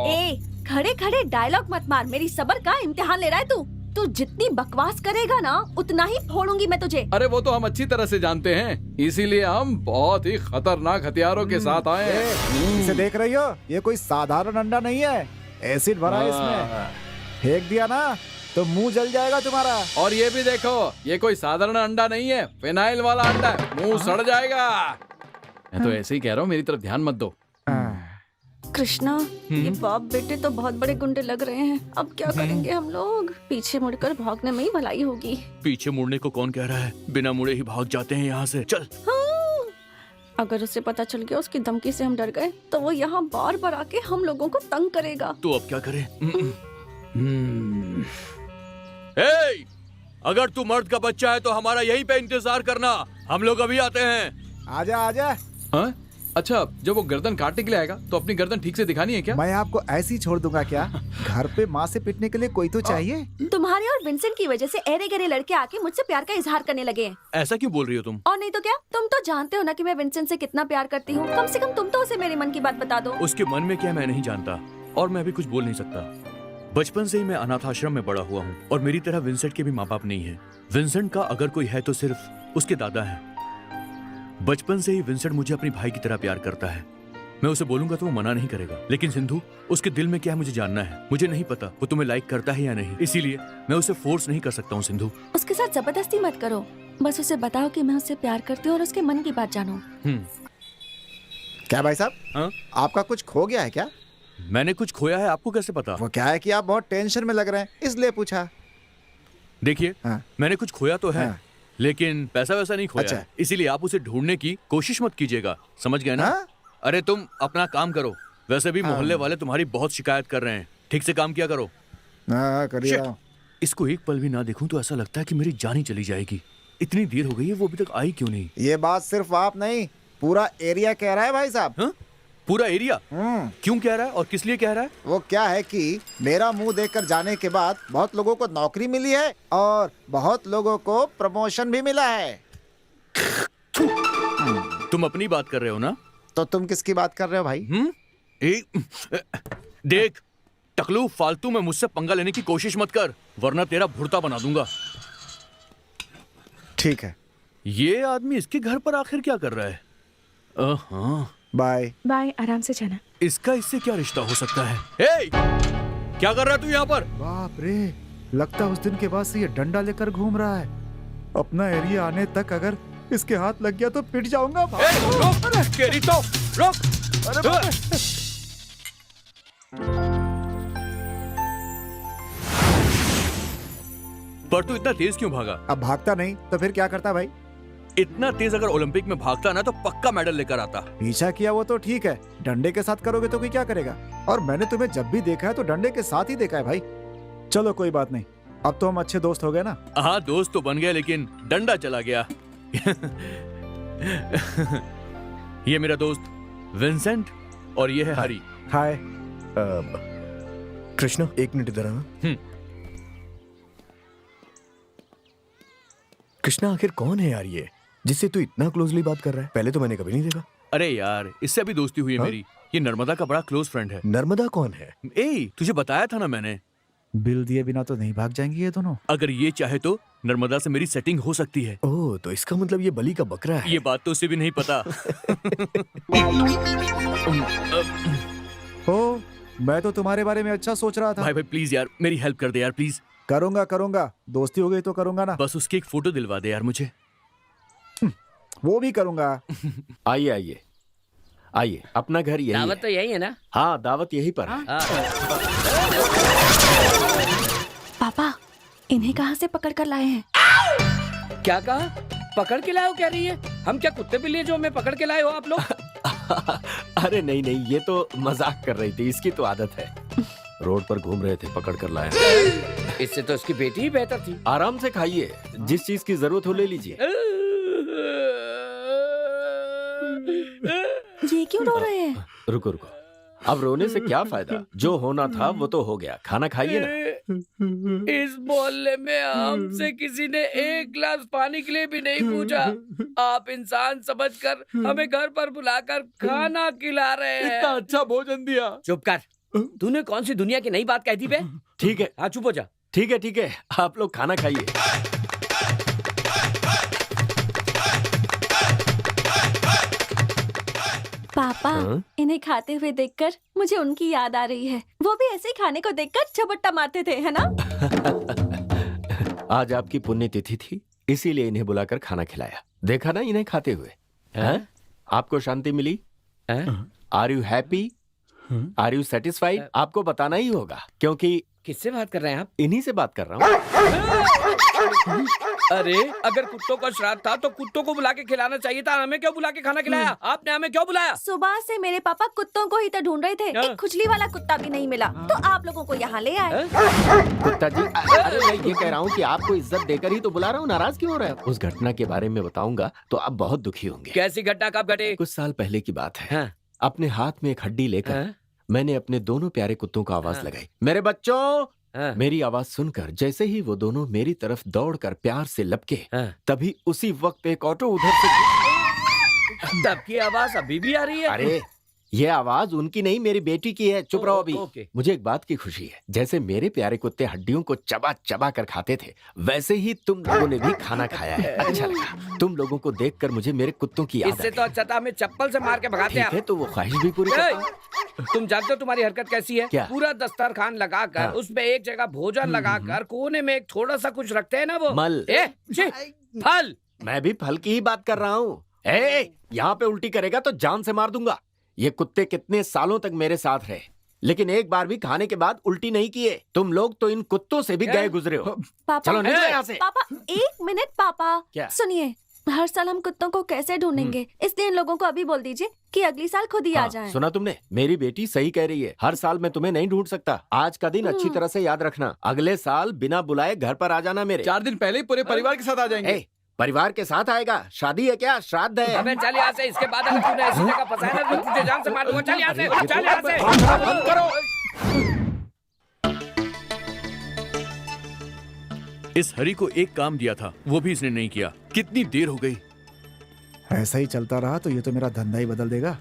ए, खड़े खड़े डायलॉग मत मार, मेरी सब्र का इम्तिहान ले रहा है तू। तू जितनी बकवास करेगा ना, उतना ही फोड़ूंगी मैं तुझे। अरे वो तो हम अच्छी तरह से जानते हैं, इसीलिए हम बहुत ही खतरनाक हथियारों के साथ आए हैं। इसे देख रही हो? ये कोई साधारण अंडा नहीं है, एसिड भरा है इसमें। फेंक दिया ना तो मुंह जल जाएगा तुम्हारा। और ये भी देखो, ये कोई साधारण अंडा नहीं है, फिनाइल वाला अंडा है, मुंह सड़ जाएगा। मैं तो ऐसे ही कह रहा हूँ, मेरी तरफ ध्यान मत दो। कृष्णा, ये बाप बेटे तो बहुत बड़े गुंडे लग रहे हैं। अब क्या करेंगे हम लोग? पीछे मुड़कर भागने में ही भलाई होगी। पीछे मुड़ने को कौन कह रहा है? बिना मुड़े ही भाग जाते हैं यहाँ से। चल। हाँ, अगर उसे पता चल गया उसकी धमकी से हम डर गए तो वो यहाँ बार बार आके हम लोगों को तंग करेगा। तो अब क्या करे? ए, अगर तू मर्द का बच्चा है तो हमारा यहीं पे इंतजार करना, हम लोग अभी आते हैं। आजा आजा। अच्छा, जब वो गर्दन काटने के लिए आएगा तो अपनी गर्दन ठीक से दिखानी है क्या? मैं आपको ऐसे ही छोड़ दूंगा क्या? घर पे माँ से पिटने के लिए कोई तो चाहिए। तुम्हारे और विंसेंट की वजह से एरे गरे लड़के आके मुझसे प्यार का इजहार करने लगे हैं। ऐसा क्यों बोल रही हो तुम? और नहीं तो क्या, तुम तो जानते हो ना कि मैं विंसेंट से कितना प्यार करती हूँ। कम से कम तुम तो उसे मेरे मन की बात बता दो। उसके मन में क्या मैं नहीं जानता, और मैं भी कुछ बोल नहीं सकता। बचपन से ही मैं अनाथ आश्रम में बड़ा हुआ हूँ, और मेरी तरह विंसेंट के भी माँ बाप नहीं है। विंसेंट का अगर कोई है तो सिर्फ उसके दादा है। बचपन से ही विंसेंट मुझे अपनी भाई की तरह प्यार करता है। मैं उसे बोलूंगा तो वो मना नहीं करेगा, लेकिन सिंधु, उसके दिल में क्या है मुझे जानना है। मुझे नहीं पता वो तुम्हें लाइक करता है या नहीं, इसीलिए मैं उसे फोर्स नहीं कर सकता हूँ। सिंधु, उसके साथ जबरदस्ती मत करो, बस उसे बताओ कि मैं उससे प्यार करती हूँ और उसके मन की बात जानो। क्या भाई साहब? हाँ? आपका कुछ खो गया है क्या? मैंने कुछ खोया है, आपको कैसे पता? वो क्या है कि आप बहुत टेंशन में लग रहे हैं, इसलिए पूछा। देखिए, मैंने कुछ खोया तो है, लेकिन पैसा वैसा नहीं खोया अच्छा। है। इसीलिए आप उसे ढूंढने की कोशिश मत कीजिएगा, समझ गए ना? अरे तुम अपना काम करो, वैसे भी मोहल्ले वाले तुम्हारी बहुत शिकायत कर रहे हैं। ठीक से काम किया करो। करिए। इसको एक पल भी ना देखूं तो ऐसा लगता है कि मेरी जान ही चली जाएगी। इतनी देर हो गई है, वो अभी तक आई क्यों नहीं? ये बात सिर्फ आप नहीं, पूरा एरिया कह रहा है भाई साहब। हाँ? पूरा एरिया? क्यों कह रहा है और किस लिए कह रहा है? वो क्या है कि मेरा मुंह देखकर जाने के बाद बहुत लोगों को नौकरी मिली है और बहुत लोगों को प्रमोशन भी मिला है। तुम अपनी बात कर रहे हो ना? तो तुम किसकी बात कर रहे हो भाई? देख टकलू, फालतू में मुझसे पंगा लेने की कोशिश मत कर, वरना तेरा भुर्ता बना दूंगा। ठीक है। ये आदमी इसके घर पर आखिर क्या कर रहा है? हाँ। बाय बाय, आराम से जाना। इसका इससे क्या रिश्ता हो सकता है? हे! क्या कर रहा है तू यहाँ पर? बाप रे, लगता है उस दिन के बाद से ये डंडा लेकर घूम रहा है। अपना एरिया आने तक अगर इसके हाथ लग गया तो पिट जाऊंगा। रोक, केरी तो रोक। पर तू इतना तेज क्यों भागा? अब भागता नहीं तो फिर क्या करता भाई? इतना तेज अगर ओलंपिक में भागता ना तो पक्का मेडल लेकर आता। पीछा किया वो तो ठीक है, डंडे के साथ करोगे तो कोई क्या करेगा? और मैंने तुम्हें जब भी देखा है तो डंडे के साथ ही देखा है भाई। चलो कोई बात नहीं, अब तो हम अच्छे दोस्त हो गए ना। हाँ, दोस्त तो बन गए, लेकिन डंडा चला गया। ये मेरा दोस्त विंसेंट और ये है हरी। हाय। कृष्णा, एक मिनट इधर आना। कृष्णा, आखिर कौन है यार ये जिससे तू इतना क्लोजली बात कर रहा है? पहले तो मैंने कभी नहीं देखा। अरे यार, इससे अभी दोस्ती हुई है मेरी। ये नर्मदा का बड़ा क्लोज फ्रेंड है। नर्मदा कौन है? तुझे बताया था ना मैंने। बिल दिए बिना तो नहीं भाग जाएंगे ये दोनों। अगर ये चाहे तो नर्मदा से मेरी सेटिंग हो सकती है। ओह, तो इसका मतलब ये बलि का बकरा है। ये बात तो उसे भी नहीं पता। ओ, मैं तो तुम्हारे बारे में अच्छा सोच रहा था। भाई प्लीज यार, मेरी हेल्प कर दे यार, प्लीज। करूंगा, दोस्ती हो गई तो करूंगा ना। बस उसकी एक फोटो दिलवा दे यार मुझे। वो भी करूंगा। आइए आइए आइए, अपना घर यही दावत है। तो यही है ना? हाँ, दावत यही पर है। पापा, इन्हें कहाँ से पकड़ कर लाए हैं? क्या कहा? पकड़ के लाए हो कह रही है? हम क्या कुत्ते बिल्ली जो हमें पकड़ के लाए हो आप लोग? अरे नहीं नहीं, ये तो मजाक कर रही थी, इसकी तो आदत है। रोड पर घूम रहे थे, पकड़ कर लाए। इससे तो उसकी बेटी ही बेहतर थी। आराम से खाइए, जिस चीज की जरूरत हो ले लीजिए। ये क्यों रो रहे हैं? रुको रुको, अब रोने से क्या फायदा? जो होना था वो तो हो गया, खाना खाइए ना। इस मोहल्ले में हमसे किसी ने एक गिलास पानी के लिए भी नहीं पूछा। आप इंसान समझकर हमें घर पर बुलाकर खाना खिला रहे हैं। इतना अच्छा भोजन दिया। चुप कर, तूने कौन सी दुनिया की नई बात कह दी बे? ठीक है, हाँ चुप हो जा। ठीक है, आप लोग खाना खाइए। पापा, इन्हें खाते हुए देखकर मुझे उनकी याद आ रही है। वो भी ऐसे ही खाने को देखकर झपट्टा मारते थे, है ना? आज आपकी पुण्यतिथि थी, इसीलिए इन्हें बुलाकर खाना खिलाया। देखा ना इन्हें खाते हुए? हैं? आपको शांति मिली? Are you happy? Are you satisfied? आपको बताना ही होगा, क्योंकि किससे बात कर रहे हैं आप? इन्हीं से बात कर रहा हूँ। अरे अगर कुत्तों का श्राद्ध था तो कुत्तों को बुला के खिलाना चाहिए था, हमें क्यों बुला के खाना खिलाया? आपने हमें क्यों बुलाया? सुबह से मेरे पापा कुत्तों को ही तो ढूंढ रहे थे, एक खुजली वाला कुत्ता भी नहीं मिला, तो आप लोगों को यहाँ ले आए। कुत्ता जी, अरे मैं ये कह रहा हूँ कि आपको इज्जत देकर ही तो बुला रहा हूँ, नाराज क्यों हो रहे हैं? उस घटना के बारे में बताऊंगा तो आप बहुत दुखी होंगे। कैसी घटना, कब घटी? कुछ साल पहले की बात है। अपने हाथ में एक हड्डी लेकर मैंने अपने दोनों प्यारे कुत्तों को आवाज लगाई, मेरे बच्चों। मेरी आवाज सुनकर जैसे ही वो दोनों मेरी तरफ दौड़कर प्यार से लपके, तभी उसी वक्त एक ऑटो उधर से। तब की आवाज अभी भी आ रही है? अरे ये आवाज उनकी नहीं, मेरी बेटी की है। चुप रहो अभी। मुझे एक बात की खुशी है, जैसे मेरे प्यारे कुत्ते हड्डियों को चबा चबा कर खाते थे, वैसे ही तुम लोगों ने भी खाना खाया है। अच्छा लगा। तुम लोगों को देखकर मुझे मेरे कुत्तों की याद इससे तो अच्छा था हमें चप्पल से मार के भगाते है, तो वो ख्वाहिश भी पूरी करता। तुम जानते हो तुम्हारी हरकत कैसी है? क्या? पूरा दस्तरखान लगाकर उसमें एक जगह भोजन लगाकर कोने में एक थोड़ा सा कुछ रखते हैं ना, वो मल। फल। मैं भी फल की ही बात कर रहा हूँ। यहाँ पे उल्टी करेगा तो जान से मार दूंगा। ये कुत्ते कितने सालों तक मेरे साथ रहे, लेकिन एक बार भी खाने के बाद उल्टी नहीं किए। तुम लोग तो इन कुत्तों से भी गए गुजरे हो। चलो निकलो यहाँ से। पापा एक मिनट पापा, क्या? सुनिए, हर साल हम कुत्तों को कैसे ढूंढेंगे, इसलिए इन लोगों को अभी बोल दीजिए कि अगली साल खुद ही आ जाएं। सुना तुमने? मेरी बेटी सही कह रही है, हर साल मैं तुम्हें नहीं ढूंढ सकता। आज का दिन अच्छी तरह से याद रखना, अगले साल बिना बुलाए घर पर आ जाना मेरे। 4 दिन पहले ही पूरे परिवार के साथ आ जाएंगे। परिवार के साथ आएगा? शादी है क्या? श्राद्ध है? अबे चल यहाँ से, इसके बाद अगर तूने ऐसी जगह फंसाया ना तो तुझे जान से मार दूंगा। चल यहाँ से, चल यहाँ से। बंद करो। इस हरी को एक काम दिया था, वो भी इसने नहीं किया। कितनी देर हो गई। ऐसा ही चलता रहा तो ये तो मेरा धंधा ही बदल देगा।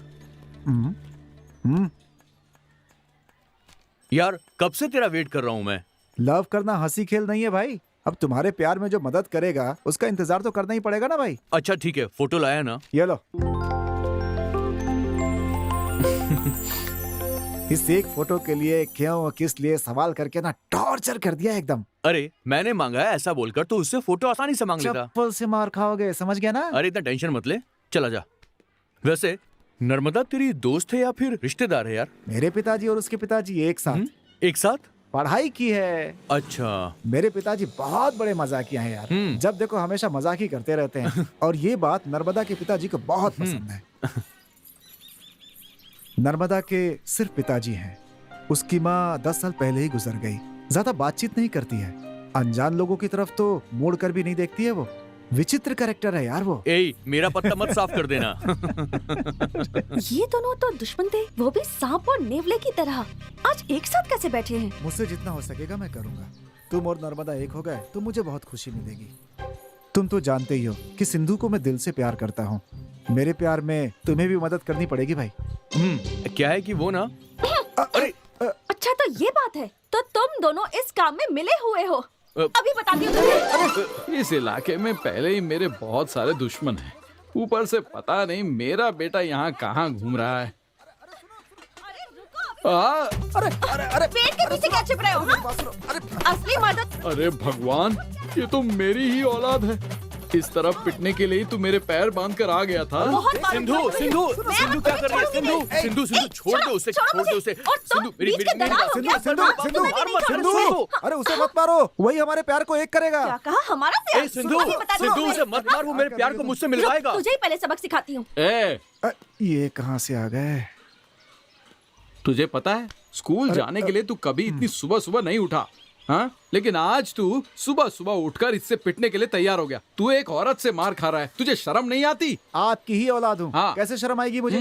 यार कब से तेरा वेट कर रहा हूँ मैं। लव करना हंसी खेल नहीं है भाई। अब तुम्हारे प्यार में जो मदद करेगा उसका इंतजार तो करना ही पड़ेगा ना भाई। अच्छा ठीक है, फोटो लाया ना? ये लो। इस एक फोटो के लिए क्यों किस लिए सवाल करके ना टॉर्चर कर दिया एकदम। अरे मैंने मांगा है ऐसा बोलकर, तो उससे फोटो आसानी से मांग लेता। चप्पल से मार खाओगे, समझ गया ना? अरे इतना टेंशन मत ले, चला जा। वैसे नर्मदा तेरी दोस्त है या फिर रिश्तेदार है यार? मेरे पिताजी और उसके पिताजी एक साथ। एक साथ पढ़ाई की है। अच्छा। मेरे पिताजी बहुत बड़े मजाकिया हैं यार, जब देखो हमेशा मजाक ही करते रहते हैं। और ये बात नर्मदा के पिताजी को बहुत पसंद है। नर्मदा के सिर्फ पिताजी हैं। उसकी माँ 10 साल पहले ही गुजर गई। ज्यादा बातचीत नहीं करती है, अनजान लोगों की तरफ तो मुड़ कर भी नहीं देखती है। वो विचित्र कैरेक्टर है यार वो। ए, मेरा पत्ता मत साफ कर देना। ये दोनों तो दुश्मन थे, वो भी सांप और नेवले की तरह। आज एक साथ कैसे बैठे हैं? मुझसे जितना हो सकेगा मैं करूंगा। तुम और नर्मदा एक हो गए तो मुझे बहुत खुशी मिलेगी। तुम तो जानते ही हो कि सिंधु को मैं दिल से प्यार करता हूँ। मेरे प्यार में तुम्हें भी मदद करनी पड़ेगी भाई। क्या है कि वो ना, अरे अच्छा तो ये बात है, तो तुम दोनों इस काम में मिले हुए हो। अभी बताती हूँ तुम्हें। इस इलाके में पहले ही मेरे बहुत सारे दुश्मन हैं, ऊपर से पता नहीं मेरा बेटा यहाँ कहाँ घूम रहा है। अरे अरे अरे पेट के पीछे क्या छिप रहे हो? असली मदद। अरे भगवान, ये तो मेरी ही औलाद है। इस तरफ पिटने के लिए तू मेरे पैर बांध कर आ गया था। सिंधु सिंधु सिंधु क्या कर रही है? सिंधु सिंधु सिंधु छोड़ दो उसे, छोड़ दो उसे। सिंधु मेरी सिंधु, अरे उसे मत मारो, वही हमारे प्यार को एक करेगा। क्या कहा? हमारा प्यार? सिंधु सिंधु उसे मत मार, वो मेरे प्यार को मुझसे मिलवाएगा। तुझे ही पहले सबक सिखाती हूँ। ये कहाँ से आ गए? तुझे पता है स्कूल जाने के लिए तू कभी इतनी सुबह सुबह नहीं उठा, हाँ? लेकिन आज तू सुबह सुबह उठकर इससे पिटने के लिए तैयार हो गया। तू एक औरत से मार खा रहा है, तुझे शर्म नहीं आती? आपकी ही औलाद हूँ, हाँ। कैसे शर्म आएगी मुझे?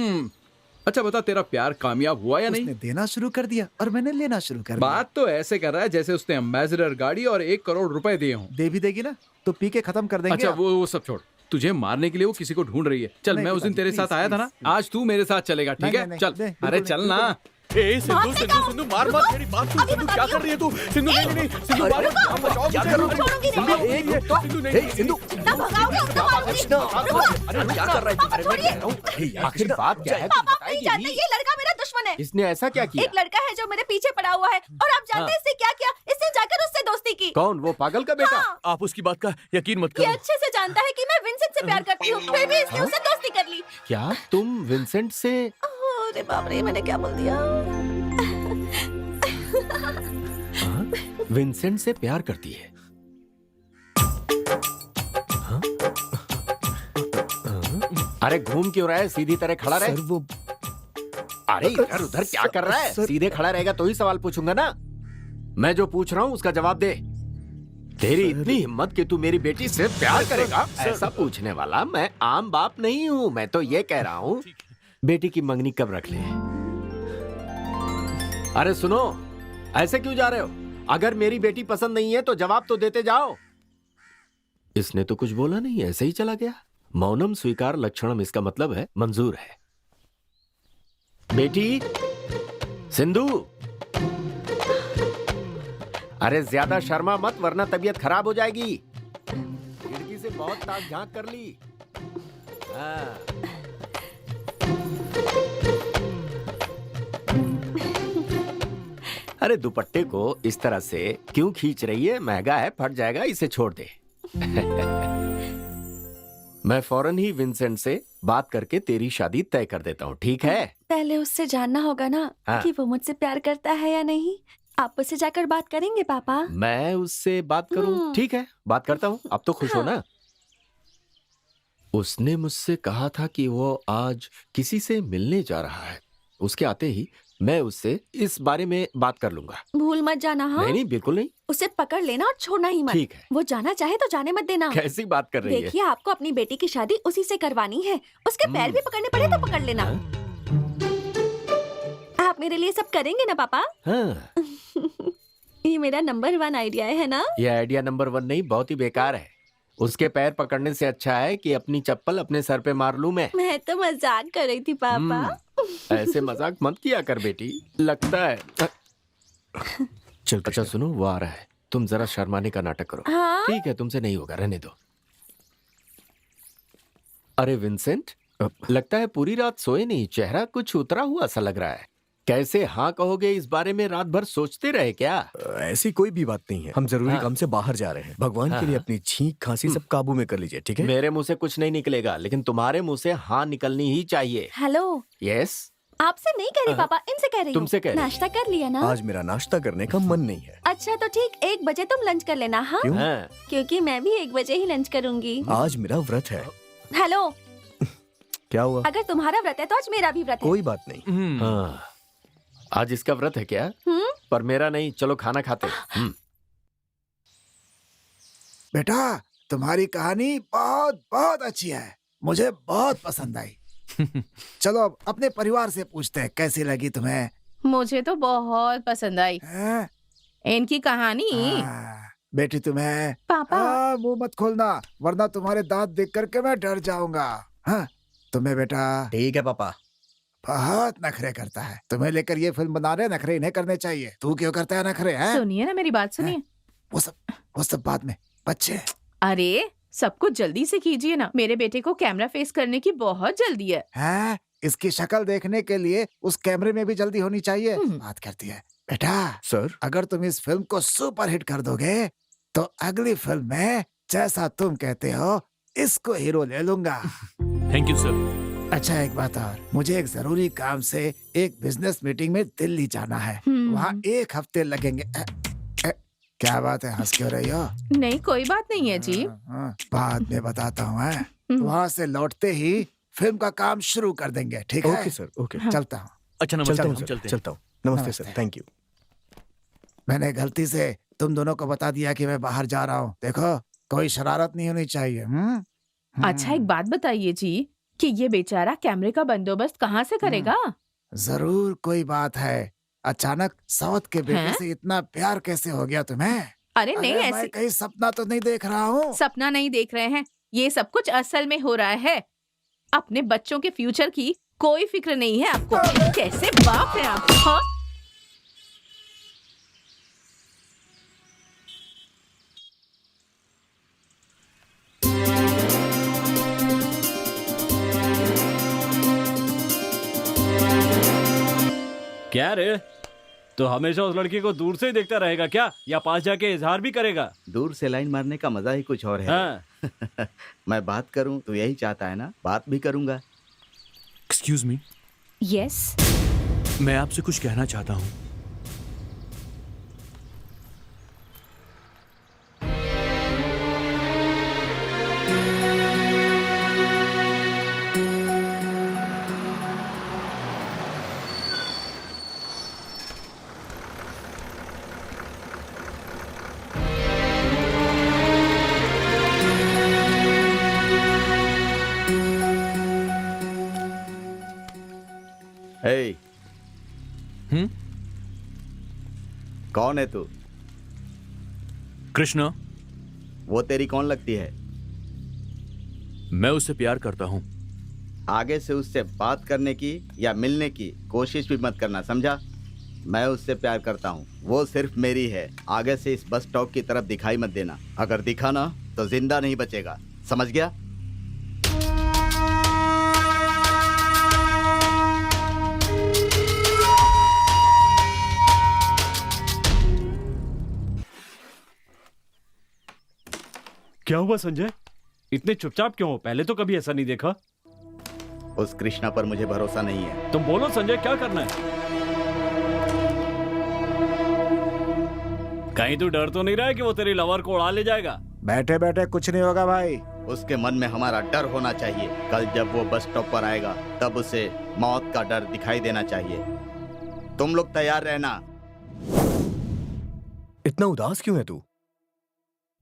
अच्छा बता, तेरा प्यार कामयाब हुआ या नहीं? उसने देना शुरू कर दिया और मैंने लेना शुरू कर दिया। बात तो ऐसे कर रहा है जैसे उसने एम्बेसडर गाड़ी और 1 करोड़ रुपए दिए हों। दे भी देगी ना तो पी के खत्म कर देंगे। अच्छा वो सब छोड़, तुझे मारने के लिए वो किसी को ढूंढ रही है। चल मैं उस दिन तेरे साथ आया था ना, आज तू मेरे साथ चलेगा, ठीक है? चल, अरे चल ना। सिंधु सिंधु सिंधु मार मत, मेरी बात सुन। सिंधु क्या कर रही है तू? सिंधु नहीं नहीं सिंधु मार मत, क्या कर रही है? सिंधु एक सिंधु नहीं सिंधु ना भगाओगे उसको मारूंगी। अरे क्या कर रहा है? अरे मैं कह रहा हूँ आखिर बात क्या है? पापा नहीं जानते, ये लड़का मेरा दुश्मन है। इसने ऐसा क्या किया? एक लड़का है जो मेरे पीछे पड़ा हुआ है, और आप जानते हैं इसने क्या किया? इसने जाकर उससे दोस्ती की। कौन? वो पागल का बेटा? आप उसकी बात का यकीन मत ये करो। अच्छे से जानता है कि मैं विंसेंट से प्यार करती हूँ, फिर भी इसने उससे दोस्ती कर ली। क्या तुम विंसेंट से? अरे बाप रे, मैंने क्या बोल दिया? विंसेंट से प्यार करती है? अरे घूम क्यों रहा है? सीधी तरह खड़ा रहे। सर वो अरे इधर उधर क्या कर रहा है? सीधे खड़ा रहेगा तो ही सवाल पूछूंगा ना। मैं जो पूछ रहा हूँ उसका जवाब दे। तेरी इतनी हिम्मत कि तू मेरी बेटी से प्यार करेगा? ऐसा पूछने वाला मैं आम बाप नहीं हूँ। मैं तो ये कह रहा हूँ बेटी की मंगनी कब रख ले। अरे सुनो, ऐसे क्यों जा रहे हो? अगर मेरी बेटी पसंद नहीं है तो जवाब तो देते जाओ। इसने तो कुछ बोला नहीं, ऐसे ही चला गया। मौनम स्वीकार लक्षणम, इसका मतलब है मंजूर है। बेटी सिंधु, अरे ज्यादा शर्मा मत वरना तबीयत खराब हो जाएगी। खिड़की से बहुत ताक झांक कर ली। हाँ। अरे दुपट्टे को इस तरह से क्यों खींच रही है? महंगा है, फट जाएगा, इसे छोड़ दे। मैं फौरन ही विंसेंट से बात करके तेरी शादी तय कर देता हूँ, ठीक है? पहले उससे जानना होगा ना हाँ। कि वो मुझसे प्यार करता है या नहीं। आप उससे जाकर बात करेंगे पापा? मैं उससे बात करूं? ठीक है, बात करता हूँ। अब तो खुश हो ना? उसने मुझसे कहा था कि वो आज किसी से मिलने जा रहा है। उसके आते ही मैं उससे इस बारे में बात कर लूंगा। भूल मत जाना। हाँ नहीं नहीं, बिल्कुल नहीं। उसे पकड़ लेना और छोड़ना ही मत। ठीक है। वो जाना चाहे तो जाने मत देना। कैसी बात कर रही है? देखिए, आपको अपनी बेटी की शादी उसी से करवानी है। उसके पैर भी पकड़ने पड़े तो पकड़ लेना। आप मेरे लिए सब करेंगे ना पापा? हाँ। ये मेरा नंबर 1 आइडिया है ना? ये आइडिया नंबर 1 नहीं, बहुत ही बेकार है। उसके पैर पकड़ने से अच्छा है कि अपनी चप्पल अपने सर पे मार लूं मैं। मैं तो मजाक कर रही थी पापा। ऐसे मजाक मत किया कर बेटी, लगता है। चल अच्छा सुनो, वो आ रहा है। तुम जरा शर्माने का नाटक करो। हाँ? ठीक है, तुमसे नहीं होगा, रहने दो। अरे विंसेंट, लगता है पूरी रात सोए नहीं। चेहरा कुछ उतरा हुआ सा लग रहा है। कैसे हाँ कहोगे? इस बारे में रात भर सोचते रहे क्या? ऐसी कोई भी बात नहीं है। हम जरूरी काम से बाहर जा रहे हैं। भगवान के लिए अपनी छींक खांसी सब काबू में कर लीजिए, ठीक है? मेरे मुंह से कुछ नहीं निकलेगा, लेकिन तुम्हारे मुंह से हाँ निकलनी ही चाहिए। हेलो। यस। आपसे नहीं कह रही पापा, इनसे कह रही हूँ। तुमसे कह रही। नाश्ता कर लिया ना? आज मेरा नाश्ता करने का मन नहीं है। अच्छा तो ठीक 1 बजे तुम लंच कर लेना। हाँ? क्यों? क्योंकि मैं भी 1 बजे ही लंच करूंगी। आज मेरा व्रत है। हेलो, क्या हुआ? अगर तुम्हारा व्रत है तो आज मेरा भी व्रत है। कोई बात नहीं। हाँ, आज इसका व्रत है क्या? पर मेरा नहीं। चलो खाना खाते। बेटा, तुम्हारी कहानी बहुत बहुत अच्छी है, मुझे बहुत पसंद आई। चलो अब अपने परिवार से पूछते हैं कैसी लगी तुम्हें। मुझे तो बहुत पसंद आई इनकी कहानी। बेटी तुम्हें पापा मुंह मत खोलना वरना तुम्हारे दांत देख करके मैं डर जाऊंगा। हाँ, तुम्हें बेटा ठीक है पापा। बहुत नखरे करता है। तुम्हें लेकर ये फिल्म बना रहे, नखरे इन्हें करने चाहिए। तू क्यों करता है नखरे? हैं? सुनिए ना, मेरी बात सुनिए। वो सब बाद में, बच्चे। अरे सब कुछ जल्दी से कीजिए ना। मेरे बेटे को कैमरा फेस करने की बहुत जल्दी है। हैं? इसकी शक्ल देखने के लिए उस कैमरे में भी जल्दी होनी चाहिए। बात करती है। बेटा सर, अगर तुम इस फिल्म को सुपर हिट कर दोगे तो अगली फिल्म में जैसा तुम कहते हो इसको हीरो ले लूंगा। Thank you sir. अच्छा एक बात और, मुझे एक जरूरी काम से एक बिजनेस मीटिंग में दिल्ली जाना है। वहाँ 1 हफ्ते लगेंगे। क्या बात है, हंस क्यों रही हो? नहीं कोई बात नहीं है जी। बाद में बताता हूँ। वहाँ से लौटते ही फिल्म का काम शुरू कर देंगे, ठीक है? Okay sir, okay. चलता हूँ। अच्छा नमस्ते। चलता हूँ। नमस्ते सर, थैंक यू। मैंने गलती से तुम दोनों को बता दिया कि मैं बाहर जा रहा हूँ। देखो, कोई शरारत नहीं होनी चाहिए। अच्छा एक बात बताइए जी कि ये बेचारा कैमरे का बंदोबस्त कहाँ से करेगा? जरूर कोई बात है। अचानक साउथ के बेटे से इतना प्यार कैसे हो गया तुम्हें? अरे नहीं, मैं ऐसी कहीं सपना तो नहीं देख रहा हूँ। सपना नहीं देख रहे हैं, ये सब कुछ असल में हो रहा है। अपने बच्चों के फ्यूचर की कोई फिक्र नहीं है आपको। कैसे बाप है आप? हाँ? क्या रे, तो हमेशा उस लड़की को दूर से ही देखता रहेगा क्या, या पास जाके इजहार भी करेगा? दूर से लाइन मारने का मजा ही कुछ और है। हाँ। मैं बात करूं तो यही चाहता है ना, बात भी करूंगा। Excuse me. यस। मैं आपसे कुछ कहना चाहता हूँ। हे, कौन है तू? कृष्णा। वो तेरी कौन लगती है? मैं उससे प्यार करता हूँ। आगे से उससे बात करने की या मिलने की कोशिश भी मत करना, समझा? मैं उससे प्यार करता हूँ, वो सिर्फ मेरी है। आगे से इस बस स्टॉप की तरफ दिखाई मत देना। अगर दिखा ना तो जिंदा नहीं बचेगा, समझ गया? क्या हुआ संजय? इतने चुपचाप क्यों हो? पहले तो कभी ऐसा नहीं देखा। उस कृष्णा पर मुझे भरोसा नहीं है। तुम बोलो संजय, क्या करना है? कहीं तू डर तो नहीं रहा है कि वो तेरी लवर को उड़ा ले जाएगा? बैठे बैठे कुछ नहीं होगा भाई। उसके मन में हमारा डर होना चाहिए। कल जब वो बस स्टॉप पर आएगा तब उसे मौत का डर दिखाई देना चाहिए। तुम लोग तैयार रहना। इतना उदास क्यों है तू?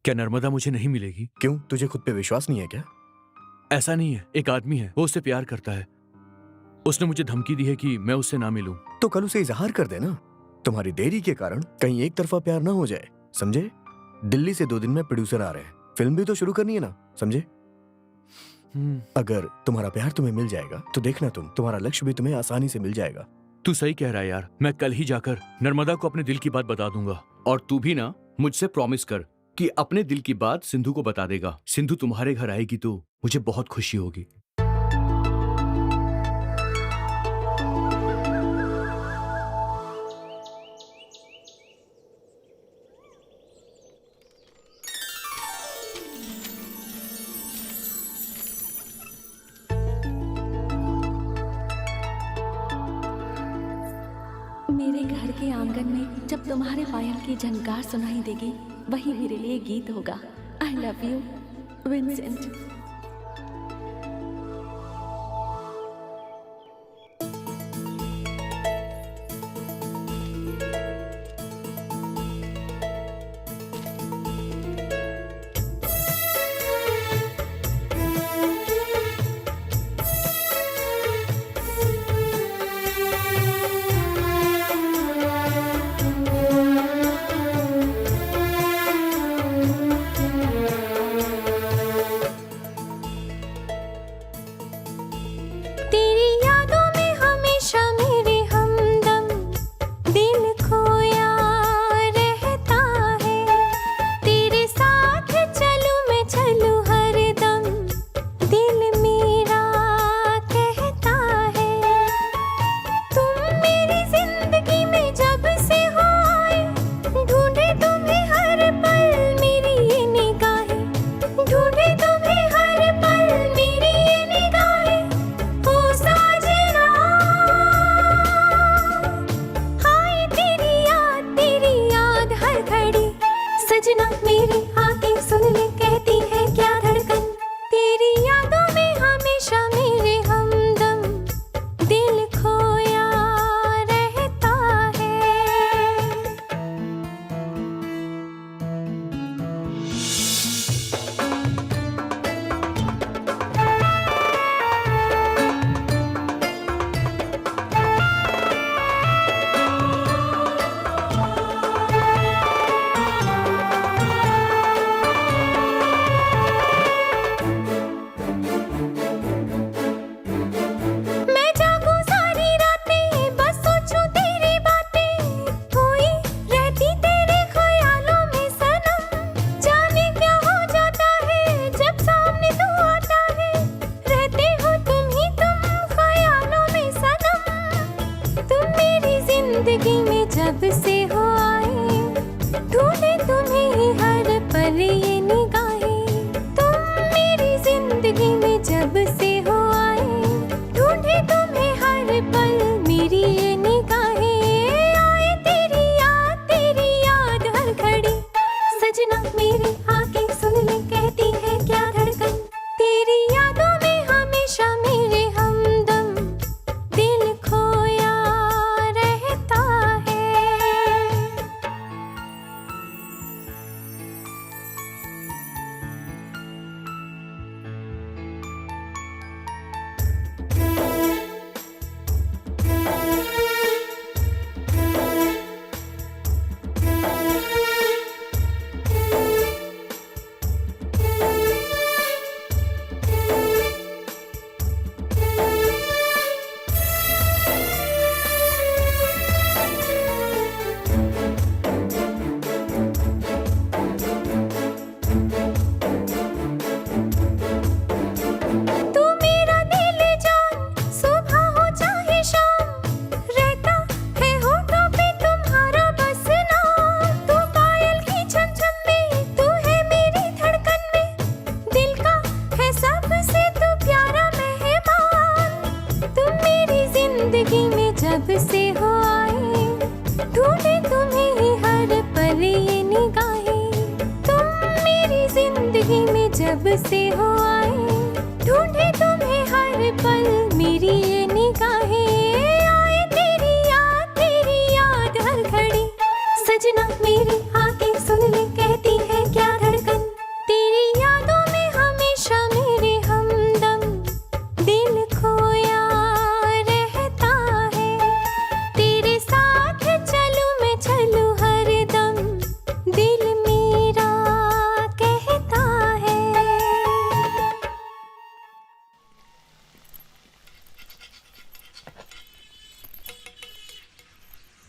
क्या नर्मदा मुझे नहीं मिलेगी? क्यों, तुझे खुद पे विश्वास नहीं है क्या? ऐसा नहीं है, एक आदमी है, वो उससे प्यार करता है। उसने मुझे धमकी दी है कि मैं उससे ना मिलूं। तो कल उसे इजहार कर देना। तुम्हारी देरी के कारण कहीं एक तरफा प्यार ना हो जाए, समझे? दिल्ली से 2 दिन में प्रोड्यूसर आ रहे हैं, फिल्म भी तो शुरू करनी है ना, समझे? अगर तुम्हारा प्यार तुम्हें मिल जाएगा तो देखना तुम्हारा लक्ष्य भी तुम्हें आसानी से मिल जाएगा। तू सही कह रहा है यार, मैं कल ही जाकर नर्मदा को अपने दिल की बात बता दूंगा। और तू भी ना मुझसे प्रॉमिस कर कि अपने दिल की बात सिंधु को बता देगा। सिंधु तुम्हारे घर आएगी तो मुझे बहुत खुशी होगी। मेरे घर के आंगन में जब तुम्हारे पायल की झनकार सुनाई देगी, वही मेरे लिए गीत होगा। I love you Vincent.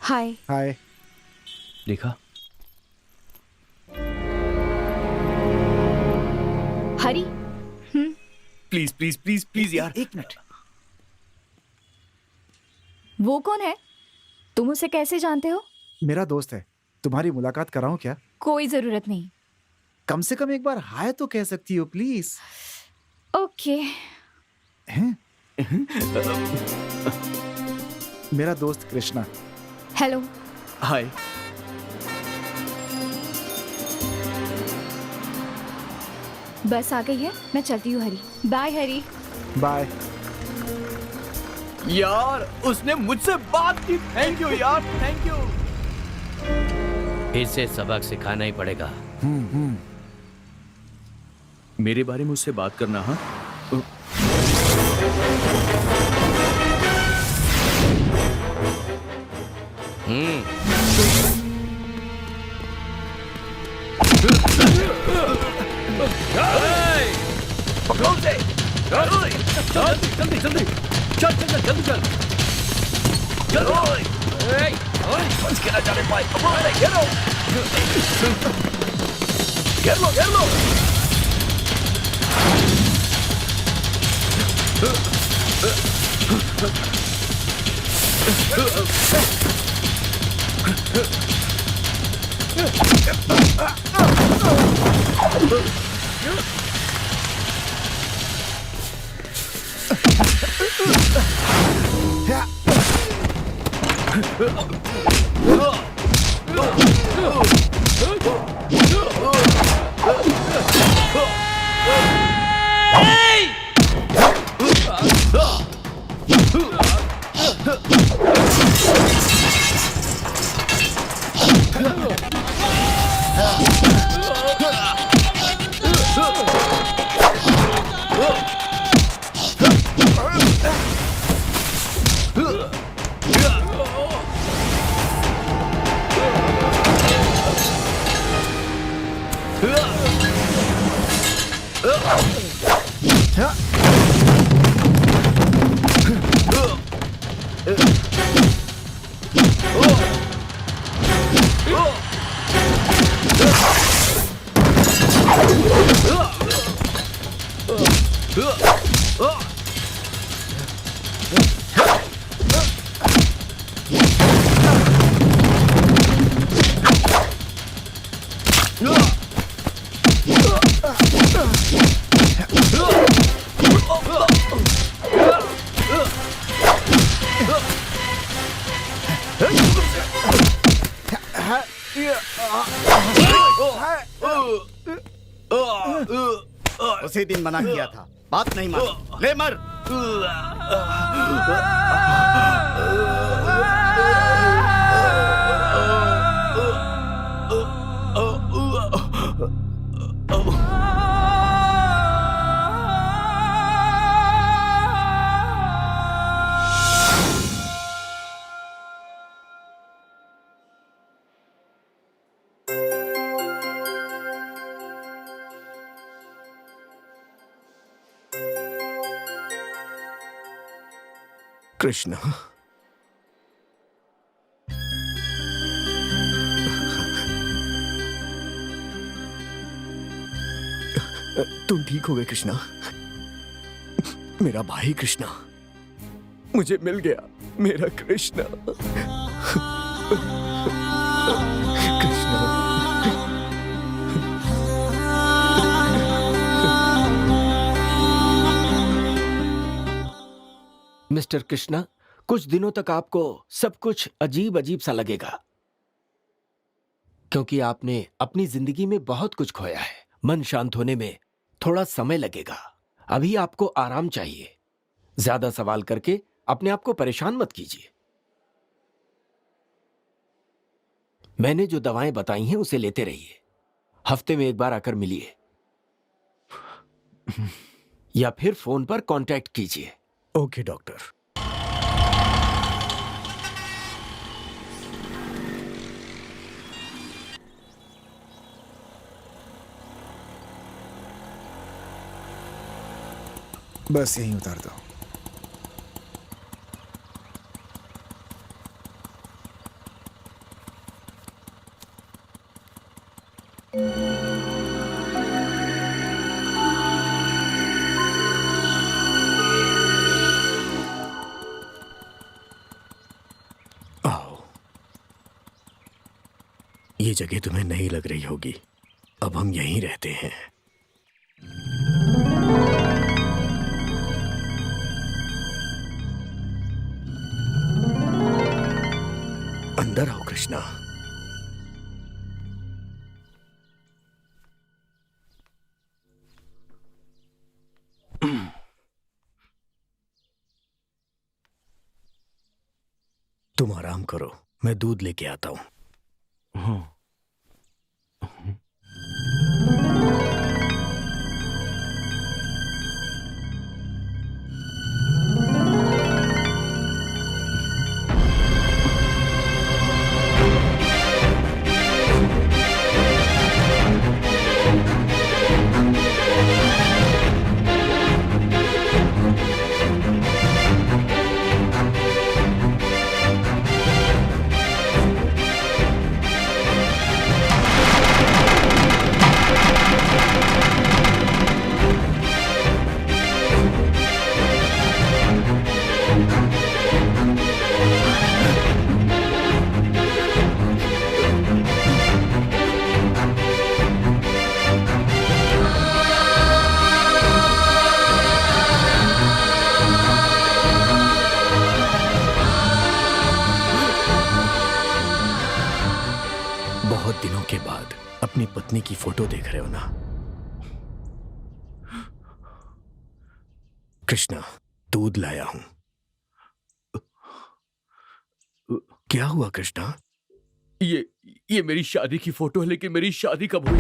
Hi. Hi. देखा? Hari. Please please please please यार, एक मिनट। वो कौन है? तुम उसे कैसे जानते हो? मेरा दोस्त है। तुम्हारी मुलाकात कराऊं क्या? कोई जरूरत नहीं। कम से कम एक बार हाय तो कह सकती हो प्लीज। ओके। मेरा दोस्त कृष्णा। हेलो। हाय। बस आ गई है, मैं चलती हूँ हरी। बाय हरी। बाय। यार उसने मुझसे बात की। थैंक यू यार, थैंक यू। इसे सबक सिखाना ही पड़ेगा। मेरे बारे में उससे बात करना। हाँ, पकड़ो उसे। जल्दी जल्दी चल चल चल जल्दी चल बच के ना जाने पाए। घेर लो। उसी दिन मना किया था, बात नहीं मानी। ले मर। कृष्णा, तुम ठीक हो गए कृष्णा? मेरा भाई कृष्णा मुझे मिल गया, मेरा कृष्णा। कृष्णा, मिस्टर कृष्णा, कुछ दिनों तक आपको सब कुछ अजीब अजीब सा लगेगा, क्योंकि आपने अपनी जिंदगी में बहुत कुछ खोया है। मन शांत होने में थोड़ा समय लगेगा। अभी आपको आराम चाहिए। ज्यादा सवाल करके अपने आप को परेशान मत कीजिए। मैंने जो दवाएं बताई हैं उसे लेते रहिए। हफ्ते में एक बार आकर मिलिए या फिर फोन पर कांटेक्ट कीजिए। Okay doctor. बस यहीं उतार दो। ये जगह तुम्हें नहीं लग रही होगी, अब हम यहीं रहते हैं। अंदर आओ कृष्णा। तुम आराम करो, मैं दूध लेके आता हूं। बहुत दिनों के बाद अपनी पत्नी की फोटो देख रहे हो ना कृष्णा? दूध लाया हूं। क्या हुआ कृष्णा? ये मेरी शादी की फोटो है, लेकिन मेरी शादी कब हुई?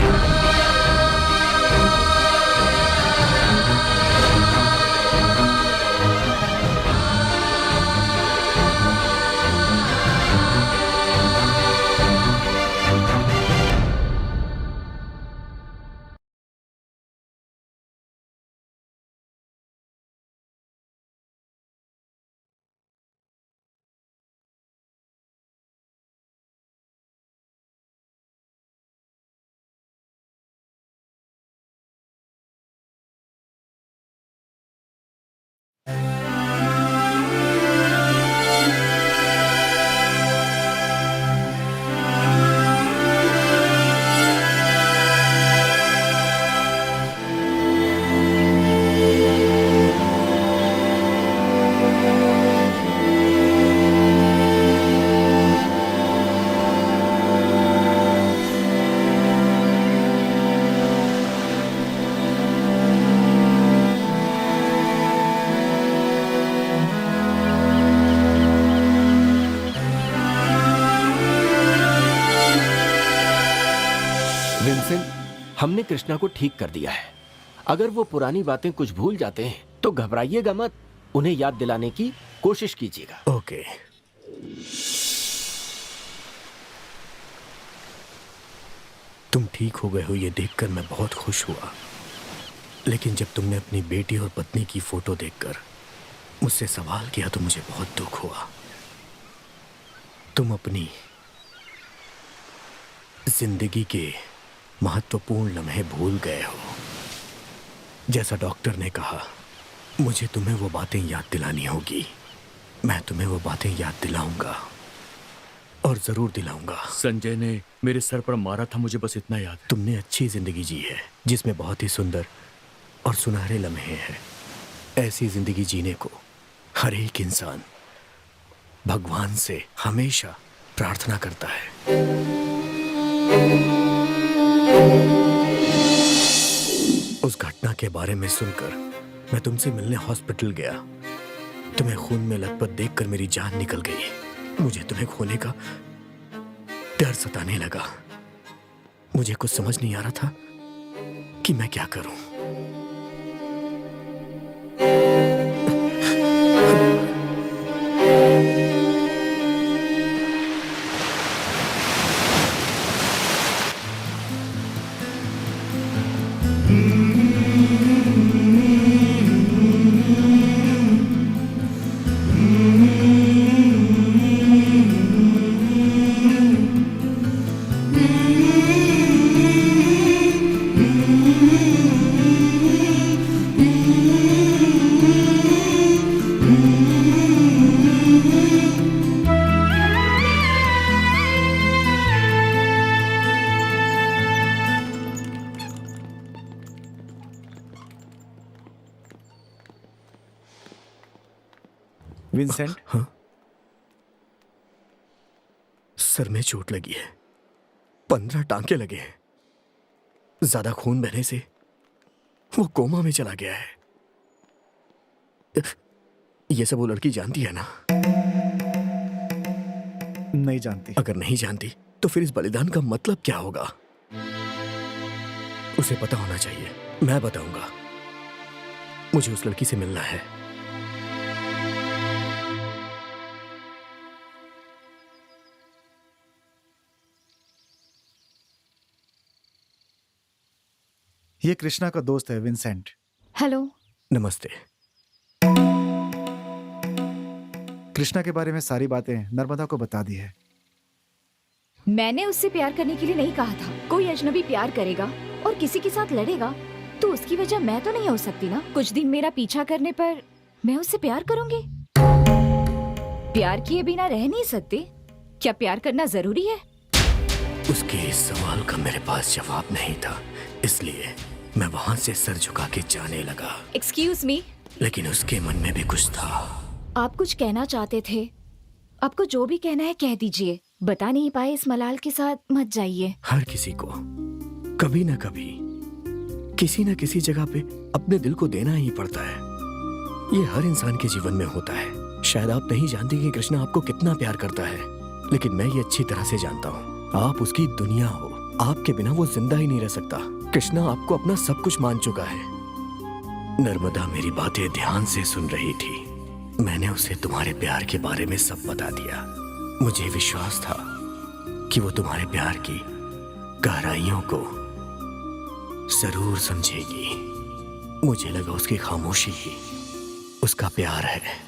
हमने कृष्णा को ठीक कर दिया है। अगर वो पुरानी बातें कुछ भूल जाते हैं तो घबराइएगा मत, उन्हें याद दिलाने की कोशिश कीजिएगा। ओके। तुम ठीक हो गए हो ये देखकर मैं बहुत खुश हुआ, लेकिन जब तुमने अपनी बेटी और पत्नी की फोटो देखकर मुझसे सवाल किया तो मुझे बहुत दुख हुआ। तुम अपनी जिंदगी के महत्वपूर्ण लम्हे भूल गए हो। जैसा डॉक्टर ने कहा, मुझे तुम्हें वो बातें याद दिलानी होगी। मैं तुम्हें वो बातें याद दिलाऊंगा और जरूर दिलाऊंगा। संजय ने मेरे सर पर मारा था, मुझे बस इतना याद है। तुमने अच्छी जिंदगी जी है जिसमें बहुत ही सुंदर और सुनहरे लम्हे हैं। ऐसी जिंदगी जीने को हर एक इंसान भगवान से हमेशा प्रार्थना करता है। उस घटना के बारे में सुनकर मैं तुमसे मिलने हॉस्पिटल गया। तुम्हें खून में लथपथ देखकर मेरी जान निकल गई। मुझे तुम्हें खोने का डर सताने लगा। मुझे कुछ समझ नहीं आ रहा था कि मैं क्या करूं। विंसेंट। हाँ? सर में चोट लगी है, 15 टांके लगे हैं, ज्यादा खून बहने से वो कोमा में चला गया है। ये सब वो लड़की जानती है ना? नहीं जानती। अगर नहीं जानती तो फिर इस बलिदान का मतलब क्या होगा? उसे पता होना चाहिए। मैं बताऊंगा। मुझे उस लड़की से मिलना है। ये कृष्णा का दोस्त है विंसेंट। हेलो। नमस्ते। कृष्णा के बारे में सारी बातें नर्मदा को बता दी है। मैंने उससे प्यार करने के लिए नहीं कहा था। कोई अजनबी प्यार करेगा और किसी के साथ लड़ेगा तो उसकी वजह मैं तो नहीं हो सकती ना। कुछ दिन मेरा पीछा करने पर मैं उससे प्यार करूंगी? प्यार किए बिना रह नहीं सकते। क्या प्यार करना जरूरी है? उसके इस सवाल का मेरे पास जवाब नहीं था, इसलिए मैं वहां से सर झुका के जाने लगा। Excuse me. लेकिन उसके मन में भी कुछ था। आप कुछ कहना चाहते थे। आपको जो भी कहना है कह दीजिए। बता नहीं पाए इस मलाल के साथ मत जाइए। हर किसी को कभी न कभी किसी न किसी जगह पे अपने दिल को देना ही पड़ता है। ये हर इंसान के जीवन में होता है। शायद आप नहीं जानती कि कृष्णा आपको कितना प्यार करता है, लेकिन मैं ये अच्छी तरह से जानता हूँ। आप उसकी दुनिया हो। आपके बिना वो जिंदा ही नहीं रह सकता। कृष्णा आपको अपना सब कुछ मान चुका है। नर्मदा मेरी बातें ध्यान से सुन रही थी। मैंने उसे तुम्हारे प्यार के बारे में सब बता दिया। मुझे विश्वास था कि वो तुम्हारे प्यार की गहराइयों को जरूर समझेगी। मुझे लगा उसकी खामोशी ही उसका प्यार है।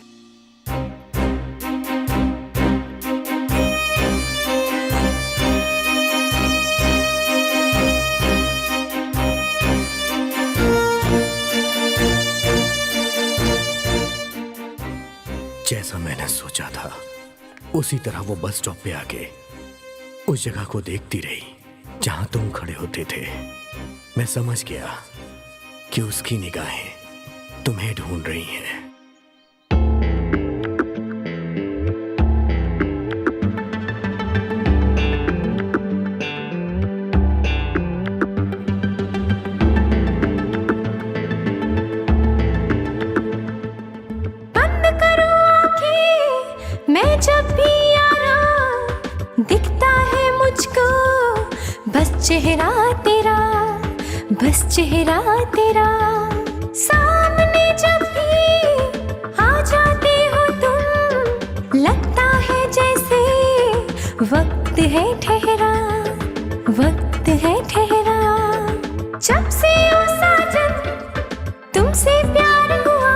जैसा मैंने सोचा था उसी तरह वो बस स्टॉप पे आके उस जगह को देखती रही जहां तुम खड़े होते थे। मैं समझ गया कि उसकी निगाहें तुम्हें ढूंढ रही हैं। मैं जब भी यारा दिखता है मुझको बस चेहरा तेरा, बस चेहरा तेरा। सामने जब भी आ जाते हो तुम, लगता है जैसे वक्त है ठहरा, वक्त है ठहरा। जब से ओ साजन तुमसे प्यार हुआ,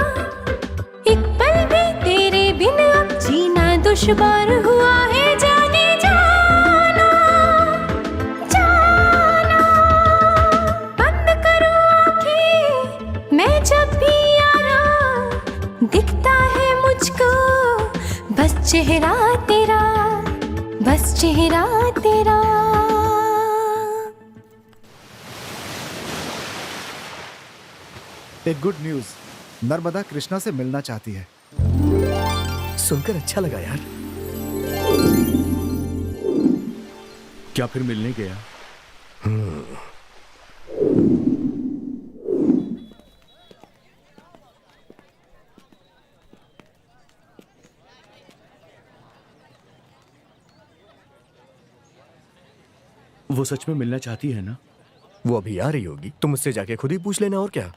एक पल भी तेरे बिन अब जीना दुश्वार हुआ है। जाने जाना जाना, बंद करो आंखें मैं जब भी यारा दिखता है मुझको बस चेहरा तेरा, बस चेहरा तेरा। एक गुड न्यूज, नर्मदा कृष्णा से मिलना चाहती है। सुनकर अच्छा लगा यार। क्या फिर मिलने गया? वो सच में मिलना चाहती है ना? वो अभी आ रही होगी, तुम उससे जाके खुद ही पूछ लेना। और क्या?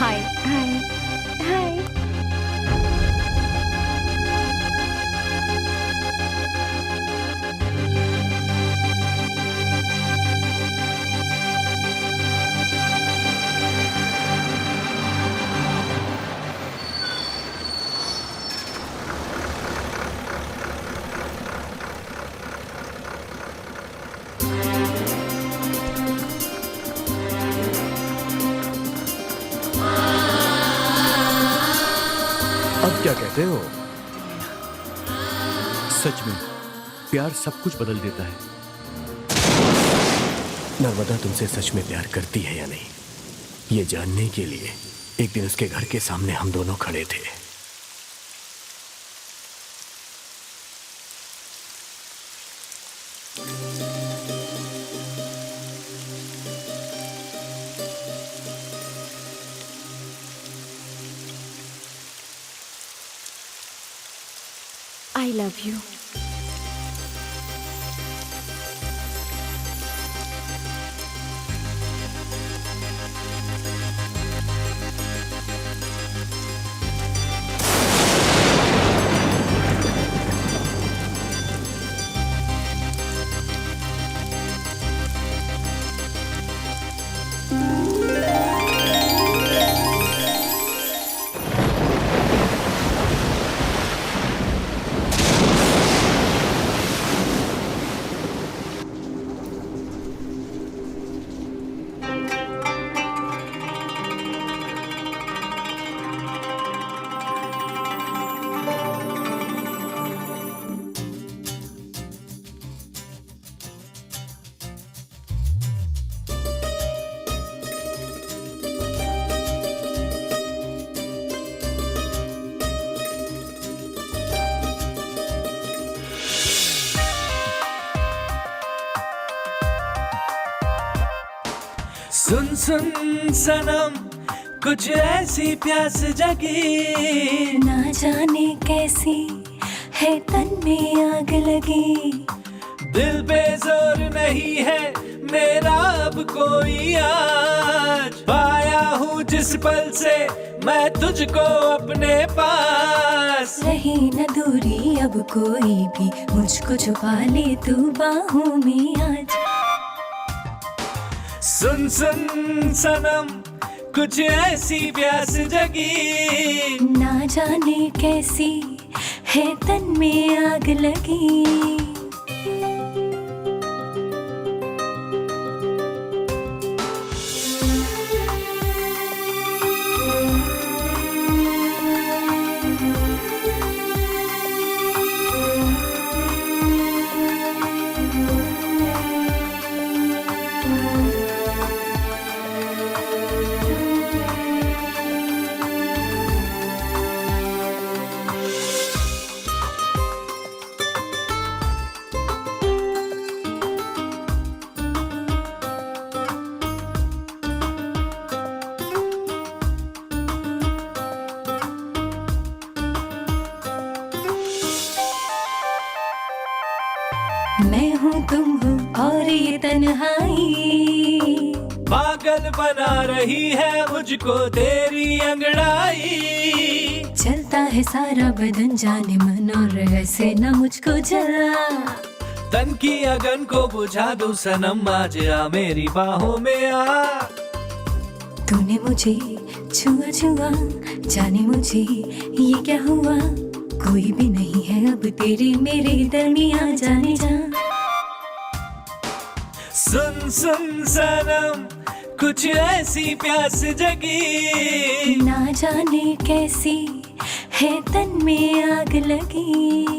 हाय हाय हाय। अब क्या कहते हो? सच में प्यार सब कुछ बदल देता है। नर्मदा तुमसे सच में प्यार करती है या नहीं? ये जानने के लिए एक दिन उसके घर के सामने हम दोनों खड़े थे। I love you. सुन सुन सनम कुछ ऐसी प्यास जगी, ना जाने कैसी है तन में आग लगी। दिल पे जोर नहीं है मेरा अब कोई, आज पाया हूँ जिस पल से मैं तुझको अपने पास। रही न दूरी अब कोई भी, मुझको छुपा ले तू बाहों में आज। सुन सुन सनम कुछ ऐसी प्यास जगी, ना जाने कैसी है तन में आग लगी। मैं हूँ तुम हो और ये तन्हाई, पागल बना रही है मुझको तेरी अंगड़ाई। चलता है सारा बदन जाने मन और ऐसे न मुझको जला। तन की अगन को बुझा दूं सनम, आज आ मेरी बाहों में आ। तूने मुझे छुआ छुआ, जाने मुझे ये क्या हुआ। कोई भी नहीं है अब तेरे मेरे दरमियां, जाने जा। सुन सुन सनम कुछ ऐसी प्यास जगी, ना जाने कैसी है तन में आग लगी।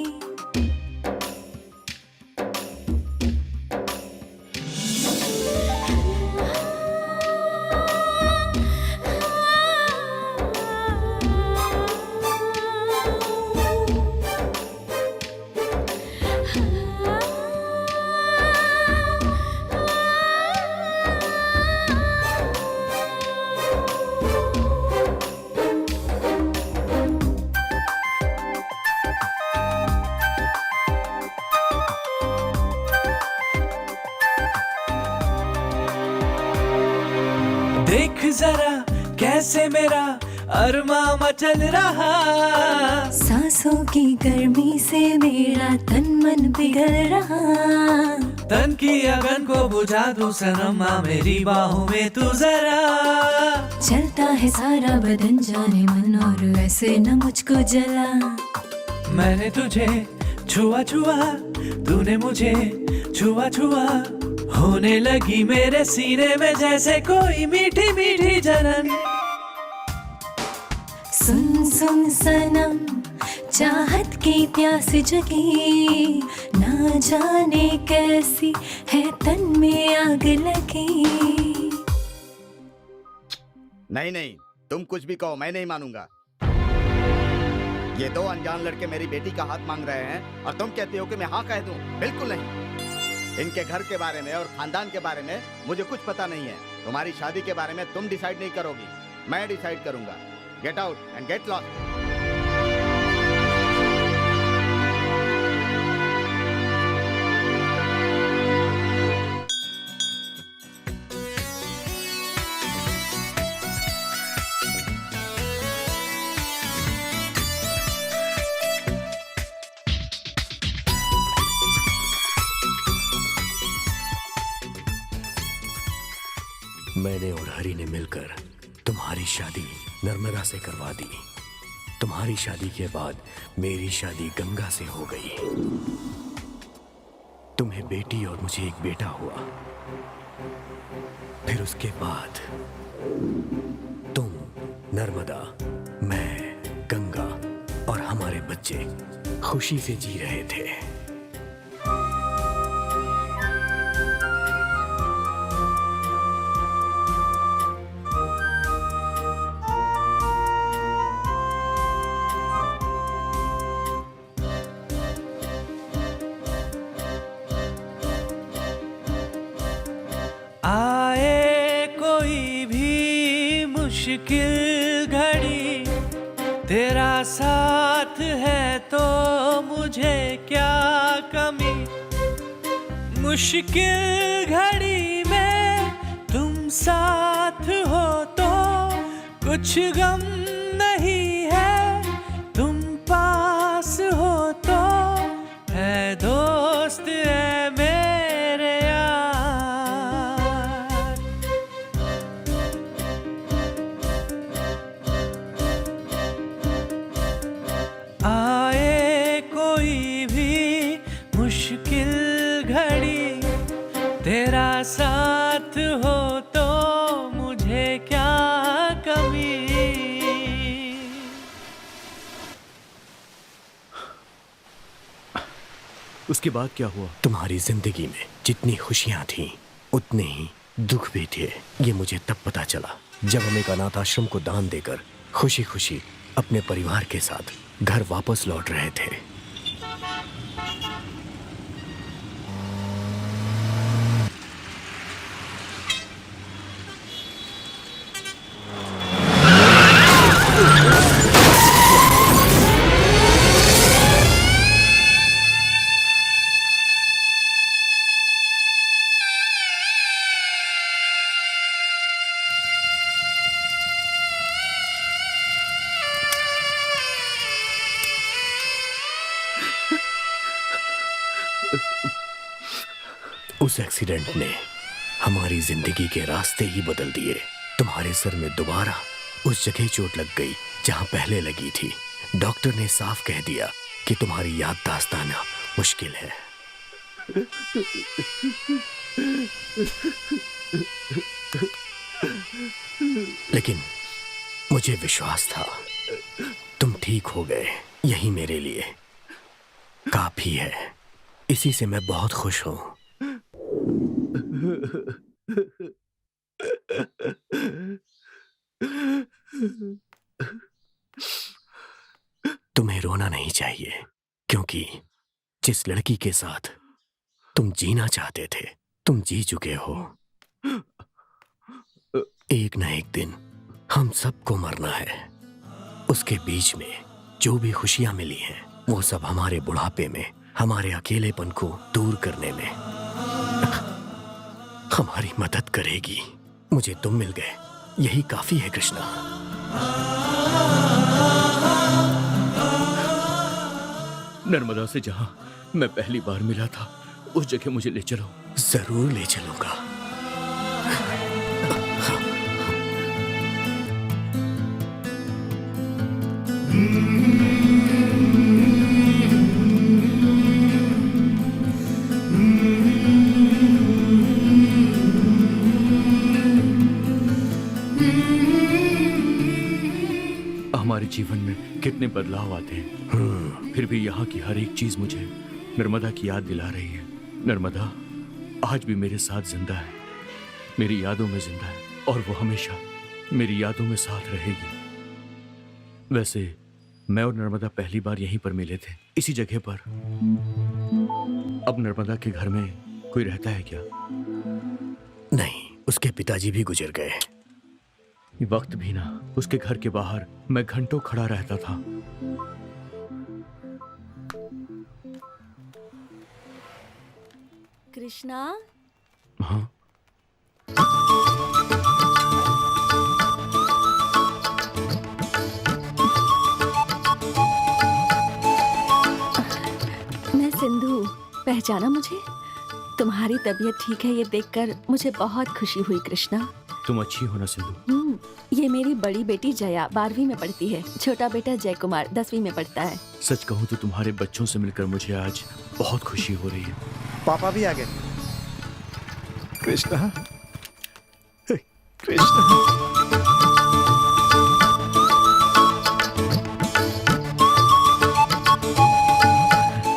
देख जरा कैसे मेरा अरमा मचल रहा। सांसों की गर्मी से मेरा तन मन पिघल रहा। तन की अगन को बुझा दूं सनम, आ मेरी बाहों में तू जरा। चलता है सारा बदन जाने मन और ऐसे न मुझको जला। मैंने तुझे छुआ छुआ, तूने मुझे छुआ छुआ। होने लगी मेरे सीने में जैसे कोई मीठी मीठी जलन। सुन सुन सनम चाहत की प्यास जगी, ना जाने कैसी है तन में आग लगी। नहीं नहीं, तुम कुछ भी कहो, मैं नहीं मानूंगा। ये दो अनजान लड़के मेरी बेटी का हाथ मांग रहे हैं और तुम कहते हो कि मैं हाँ कह दूं? बिल्कुल नहीं। इनके घर के बारे में और खानदान के बारे में मुझे कुछ पता नहीं है। तुम्हारी शादी के बारे में तुम डिसाइड नहीं करोगी, मैं डिसाइड करूंगा। Get out and get lost. मैंने और हरी ने मिलकर तुम्हारी शादी नर्मदा से करवा दी। तुम्हारी शादी के बाद मेरी शादी गंगा से हो गई। तुम्हें बेटी और मुझे एक बेटा हुआ। फिर उसके बाद तुम, नर्मदा, मैं, गंगा और हमारे बच्चे खुशी से जी रहे थे। आए कोई भी मुश्किल घड़ी, तेरा साथ है तो मुझे क्या कमी। मुश्किल घड़ी में तुम साथ हो तो कुछ गम नहीं है, तुम पास हो तो है दोस्त है मेरे यार। आए कोई भी मुश्किल घड़ी, तेरा साथ हो तो मुझे क्या कमी। उसके बाद क्या हुआ? तुम्हारी जिंदगी में जितनी खुशियां थीं, उतने ही दुख भी थे। ये मुझे तब पता चला जब हम एक अनाथ आश्रम को दान देकर खुशी खुशी अपने परिवार के साथ घर वापस लौट रहे थे। उस एक्सीडेंट ने हमारी जिंदगी के रास्ते ही बदल दिए। तुम्हारे सर में दोबारा उस जगह चोट लग गई जहां पहले लगी थी। डॉक्टर ने साफ कह दिया कि तुम्हारी याददाश्त आना मुश्किल है। लेकिन मुझे विश्वास था तुम ठीक हो गए। यही मेरे लिए काफी है। इसी से मैं बहुत खुश हूं। तुम्हें रोना नहीं चाहिए, क्योंकि जिस लड़की के साथ तुम जीना चाहते थे, तुम जी चुके हो। एक न एक दिन हम सबको मरना है। उसके बीच में जो भी खुशियां मिली हैं, वो सब हमारे बुढ़ापे में हमारे अकेलेपन को दूर करने में हमारी मदद करेगी। मुझे तुम मिल गए, यही काफी है कृष्णा। नर्मदा से जहां मैं पहली बार मिला था, उस जगह मुझे ले चलो। जरूर ले चलूंगा। हमारे जीवन में कितने बदलाव आते हैं, फिर भी यहाँ की हर एक चीज मुझे नर्मदा की याद दिला रही है। नर्मदा आज भी मेरे साथ जिंदा है, मेरी यादों में जिंदा है, और वो हमेशा मेरी यादों में साथ रहेगी। वैसे मैं और नर्मदा पहली बार यहीं पर मिले थे, इसी जगह पर। अब नर्मदा के घर में कोई रहता है क्या? नहीं, उसके पिताजी भी गुजर गए। वक्त भी ना, उसके घर के बाहर मैं घंटों खड़ा रहता था। कृष्णा, हाँ, मैं सिंधु, पहचाना मुझे? तुम्हारी तबीयत ठीक है ये देखकर मुझे बहुत खुशी हुई कृष्णा। तुम अच्छी हो ना सिंधु? ये मेरी बड़ी बेटी जया 12वीं में पढ़ती है, छोटा बेटा जय कुमार 10वीं में पढ़ता है। सच कहूँ तो तुम्हारे बच्चों से मिलकर मुझे आज बहुत खुशी हो रही है। पापा भी आ गए। कृष्णा, कृष्णा।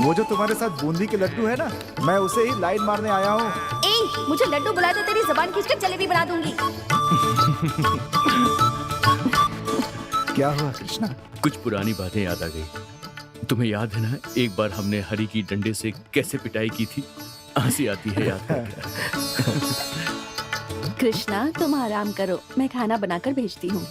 वो जो तुम्हारे साथ बूंदी के लड्डू है ना, मैं उसे ही लाइन मारने आया हूँ। ए, मुझे लड्डू बुलाए तो तेरी जबान खींचकर जलेबी बना दूंगी। क्या हुआ कृष्णा? कुछ पुरानी बातें याद आ गई। तुम्हें याद है ना, एक बार हमने हरी की डंडे से कैसे पिटाई की थी? हंसी आती है याद करके। कृष्णा, तुम आराम करो, मैं खाना बनाकर भेजती हूँ।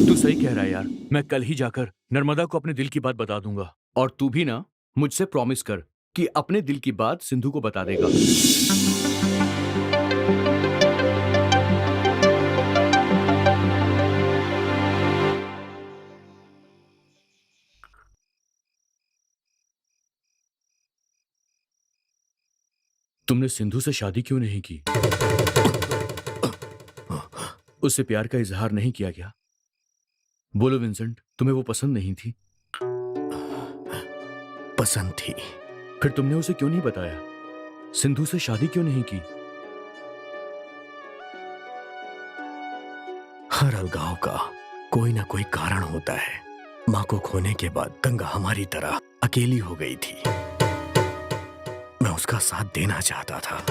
तू सही कह रहा है यार, मैं कल ही जाकर नर्मदा को अपने दिल की बात बता दूंगा। और तू भी ना मुझसे प्रॉमिस कर कि अपने दिल की बात सिंधु को बता देगा। तुमने सिंधु से शादी क्यों नहीं की? उससे प्यार का इजहार नहीं किया क्या? बोलो विंसेंट, तुम्हें वो पसंद नहीं थी? पसंद थी। फिर तुमने उसे क्यों नहीं बताया? सिंधु से शादी क्यों नहीं की? हर अलगाव का कोई ना कोई कारण होता है। माँ को खोने के बाद गंगा हमारी तरह अकेली हो गई थी। मैं उसका साथ देना चाहता था।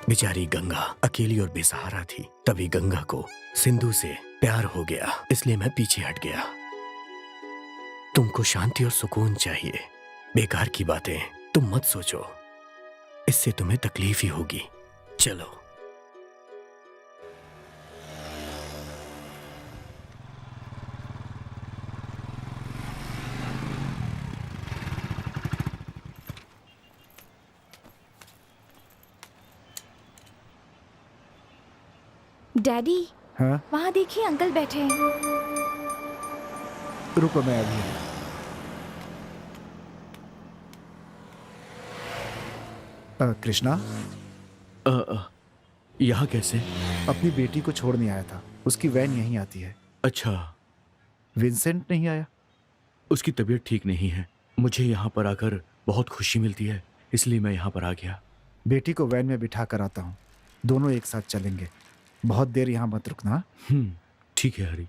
बेचारी गंगा अकेली और बेसहारा थी। तभी गंगा को सिंधु से प्यार हो गया, इसलिए मैं पीछे हट गया। तुमको शांति और सुकून चाहिए। बेकार की बातें तुम मत सोचो, इससे तुम्हें तकलीफ ही होगी। चलो। डैडी, हाँ? वहाँ देखिए अंकल बैठे हैं। रुको, मैं अभी। कृष्णा, यहाँ कैसे? अपनी बेटी को छोड़ने आया था, उसकी वैन यहीं आती है। अच्छा। विंसेंट नहीं आया? उसकी तबीयत ठीक नहीं है। मुझे यहाँ पर आकर बहुत खुशी मिलती है, इसलिए मैं यहाँ पर आ गया। बेटी को वैन में बिठा कर आता हूँ, दोनों एक साथ चलेंगे। बहुत देर यहाँ मत रुकना। ठीक है हरी।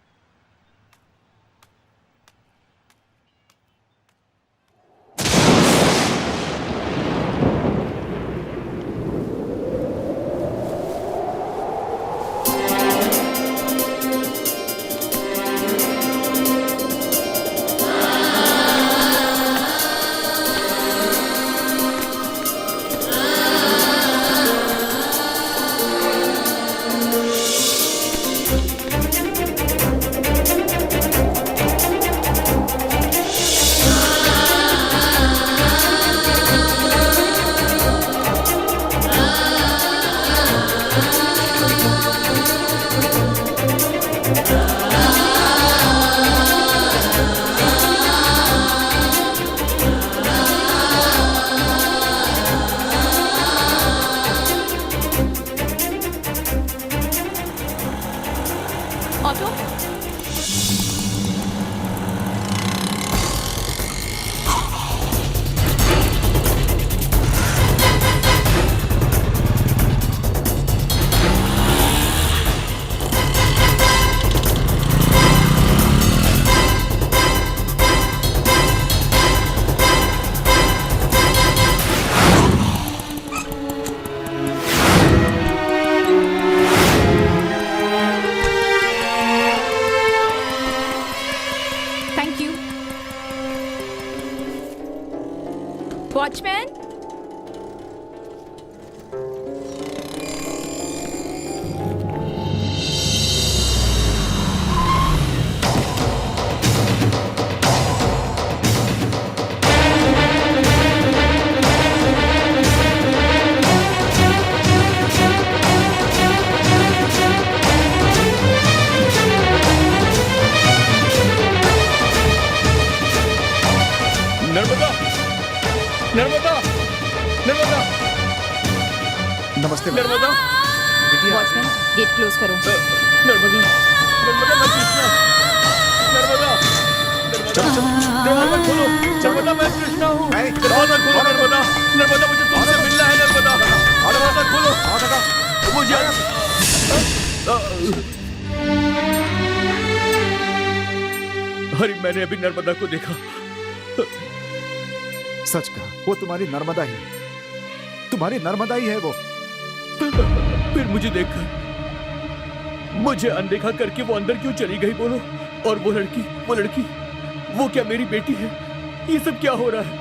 नमस्ते नर्मदा वॉचमैन गेट क्लोज करो। नर्मदा नर्मदा मैं कृष्णा नर्मदा दरवाजा खोलो नर्मदा मैं कृष्णा हूँ दरवाजा खोलो नर्मदा नर्मदा मुझे तुमसे मिलना है नर्मदा दरवाजा खोलो मुझे हरी मैंने अभी नर्मदा को देखा सच कहा, वो तुम्हारी नर्मदा ही है वो। फिर मुझे देखकर मुझे अनदेखा करके वो अंदर क्यों चली गई बोलो? और वो लड़की वो क्या मेरी बेटी है? ये सब क्या हो रहा है?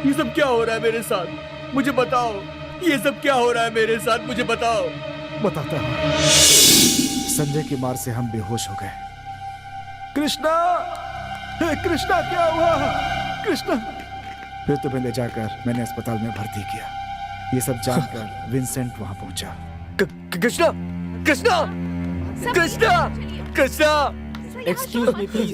ये सब क्या हो रहा है मेरे साथ? मुझे बताओ, ये सब क्या हो रहा है मेरे साथ? मुझे बताओ। बताता हूँ। संजय की मार से हम बेहोश हो गए। कृष्णा, हे कृष्णा, क्या हुआ? कृष्णा। फिर तुम्हें ले जाकर मैंने अस्पताल में भर्ती किया। ये सब जानकर विंसेंट वहां पहुंचा। Krishna Krishna Krishna Krishna excuse me please,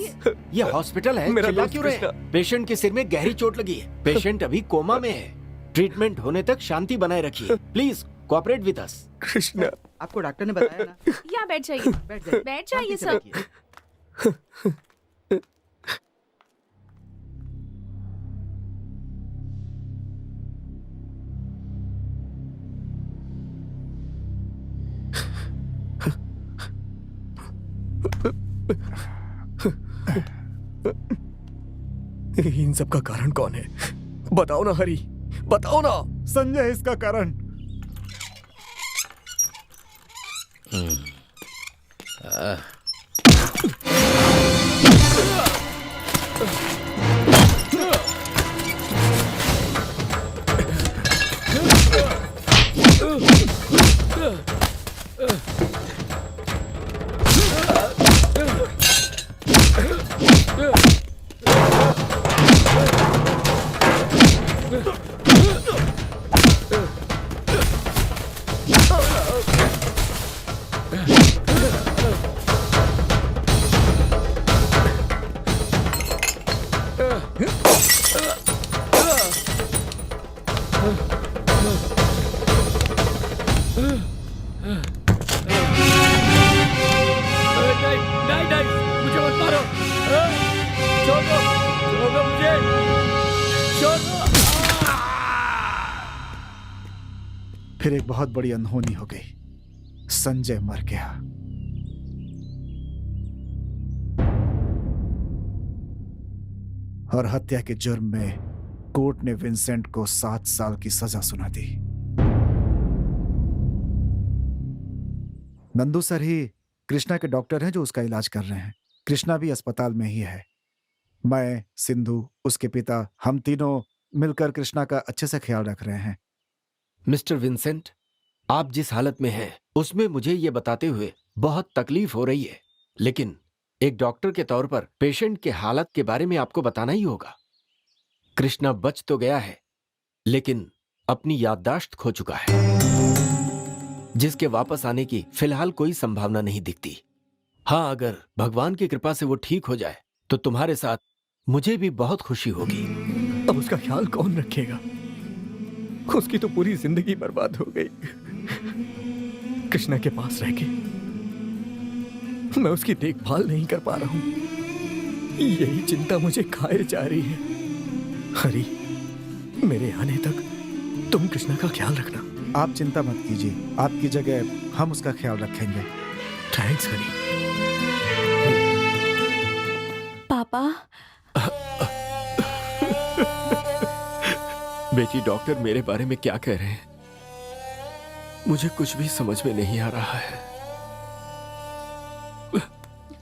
ये हॉस्पिटल है, चिल्ला क्यों रहे हैं? पेशेंट के सिर में गहरी चोट लगी है। पेशेंट अभी कोमा में है। ट्रीटमेंट होने तक शांति बनाए रखिए। Please cooperate with us. Krishna, आपको डॉक्टर ने बताया ना? यहाँ बैठ जाइए, बैठ जाइए सब। इन सब का कारण कौन है? बताओ ना हरी, बताओ ना। संजय इसका कारण। फिर एक बहुत बड़ी अनहोनी हो गई। संजय मर गया। और हत्या के जुर्म में कोर्ट ने विंसेंट को 7 साल की सजा सुना दी। नंदू सर ही कृष्णा के डॉक्टर हैं जो उसका इलाज कर रहे हैं। कृष्णा भी अस्पताल में ही है। मैं, सिंधु, उसके पिता, हम तीनों मिलकर कृष्णा का अच्छे से ख्याल रख रहे हैं। मिस्टर विंसेंट, आप जिस हालत में हैं उसमें मुझे ये बताते हुए बहुत तकलीफ हो रही है, लेकिन एक डॉक्टर के तौर पर पेशेंट के हालत के बारे में आपको बताना ही होगा। कृष्णा बच तो गया है, लेकिन अपनी याददाश्त खो चुका है, जिसके वापस आने की फिलहाल कोई संभावना नहीं दिखती। हाँ, अगर भगवान की कृपा से वो ठीक हो जाए तो तुम्हारे साथ मुझे भी बहुत खुशी होगी। अब उसका ख्याल कौन रखेगा? उसकी तो पूरी जिंदगी बर्बाद हो गई। कृष्णा के पास रह के मैं उसकी देखभाल नहीं कर पा रहा हूं। यही चिंता मुझे खाए जा रही है। हरी, मेरे आने तक तुम कृष्णा का ख्याल रखना। आप चिंता मत कीजिए, आपकी जगह हम उसका ख्याल रखेंगे। थैंक्स हरी। पापा, बेटी, डॉक्टर मेरे बारे में क्या कह रहे हैं? मुझे कुछ भी समझ में नहीं आ रहा है।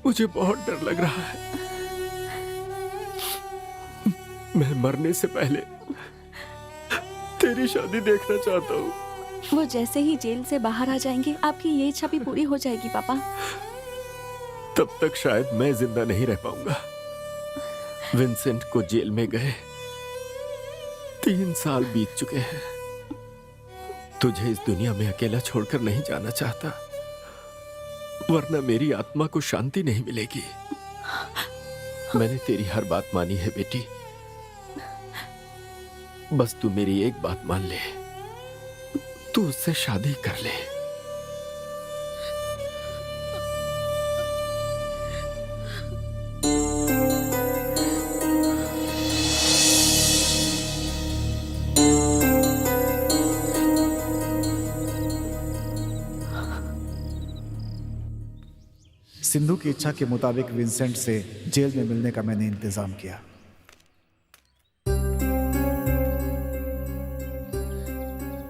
मुझे बहुत डर लग रहा है। मैं मरने से पहले तेरी शादी देखना चाहता हूँ। वो जैसे ही जेल से बाहर आ जाएंगे आपकी ये इच्छा भी पूरी हो जाएगी पापा। तब तक शायद मैं जिंदा नहीं रह पाऊंगा। विंसेंट को जेल में गए 3 साल बीत चुके हैं। तुझे इस दुनिया में अकेला छोड़कर नहीं जाना चाहता, वरना मेरी आत्मा को शांति नहीं मिलेगी। मैंने तेरी हर बात मानी है बेटी, बस तू मेरी एक बात मान ले। तू उससे शादी कर ले। सिंधु की इच्छा के मुताबिक विंसेंट से जेल में मिलने का मैंने इंतजाम किया।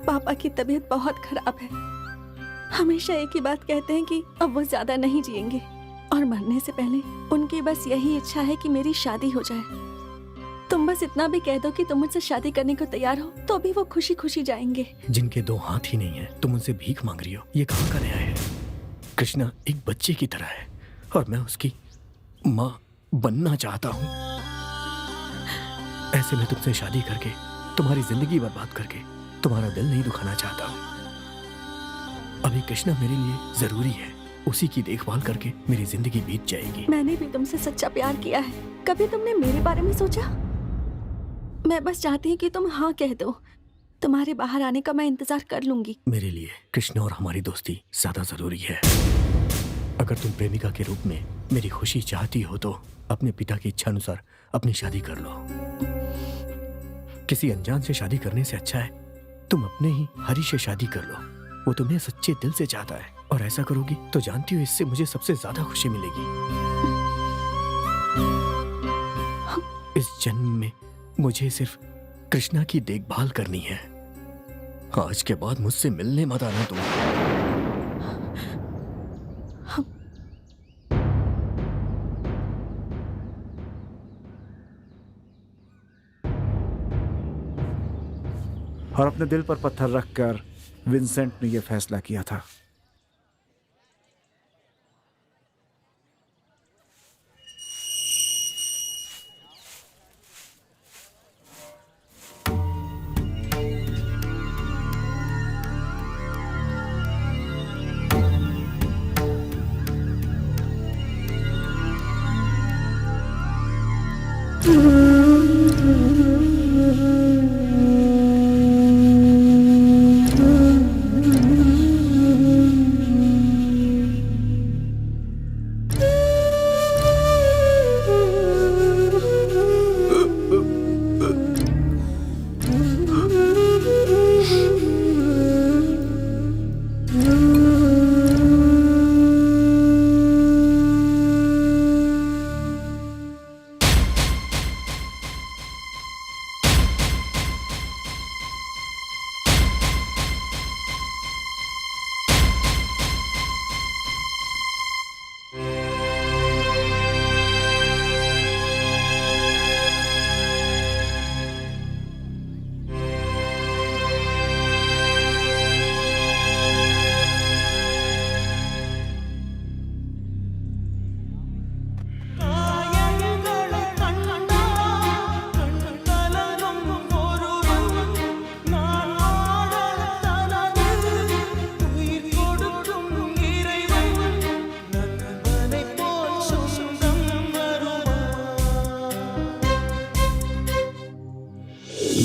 पापा की तबीयत बहुत खराब है। हमेशा एक ही बात कहते हैं कि अब वो ज्यादा नहीं जिएंगे और मरने से पहले उनकी बस यही इच्छा है कि मेरी शादी हो जाए। तुम बस इतना भी कह दो कि तुम मुझसे शादी करने को तैयार हो तो भी वो खुशी खुशी जाएंगे। जिनके दो हाथ ही नहीं है तुम उनसे भीख मांग रही हो, ये कहाँ का न्याय है? कृष्णा एक बच्चे की तरह है और मैं उसकी माँ बनना चाहता हूँ। ऐसे में तुमसे शादी करके तुम्हारी जिंदगी बर्बाद करके तुम्हारा दिल नहीं दुखाना चाहता हूँ। अभी कृष्णा मेरे लिए जरूरी है, उसी की देखभाल करके मेरी जिंदगी बीत जाएगी। मैंने भी तुमसे सच्चा प्यार किया है। कभी तुमने मेरे बारे में सोचा? मैं बस चाहती हूँ कि तुम हाँ कह दो। तुम्हारे बाहर आने का मैं इंतजार कर लूंगी। मेरे लिए कृष्णा और हमारी दोस्ती ज्यादा जरूरी है। अगर तुम प्रेमिका के रूप में मेरी खुशी चाहती हो तो अपने पिता की इच्छा अनुसार अपनी शादी कर लो। किसी अनजान से शादी करने से अच्छा है तुम अपने ही हरी से शादी कर लो। वो तुम्हें सच्चे दिल से चाहता है और ऐसा करोगी तो जानती हो इससे मुझे सबसे ज्यादा खुशी मिलेगी। इस जन्म में मुझे सिर्फ कृष्णा की देखभाल करनी है। आज के बाद मुझसे मिलने मत आना तुम। और अपने दिल पर पत्थर रखकर विंसेंट ने यह फैसला किया था।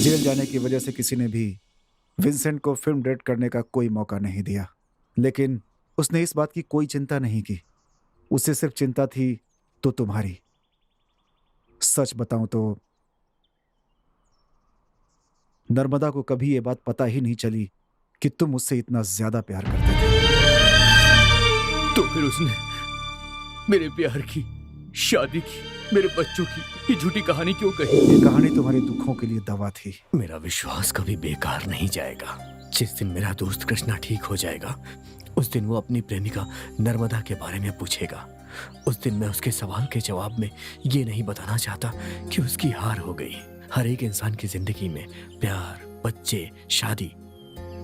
जेल जाने की वजह से किसी ने भी विंसेंट को फिल्म डायरेक्ट करने का कोई मौका नहीं दिया, लेकिन उसने इस बात की कोई चिंता नहीं की। उसे सिर्फ चिंता थी तो तुम्हारी। सच बताऊं तो नर्मदा को कभी ये बात पता ही नहीं चली कि तुम उससे इतना ज्यादा प्यार करते थे। तो फिर उसने मेरे प्यार की, शादी की, मेरे बच्चों की ये झूठी कहानी क्यों कही? ये कहानी तुम्हारे दुखों के लिए दवा थी। मेरा विश्वास कभी बेकार नहीं जाएगा। जिस दिन मेरा दोस्त कृष्णा ठीक हो जाएगा उस दिन वो अपनी प्रेमिका नर्मदा के बारे में पूछेगा। उस दिन मैं उसके सवाल के जवाब में ये नहीं बताना चाहता कि उसकी हार हो गई। हर एक इंसान की जिंदगी में प्यार, बच्चे, शादी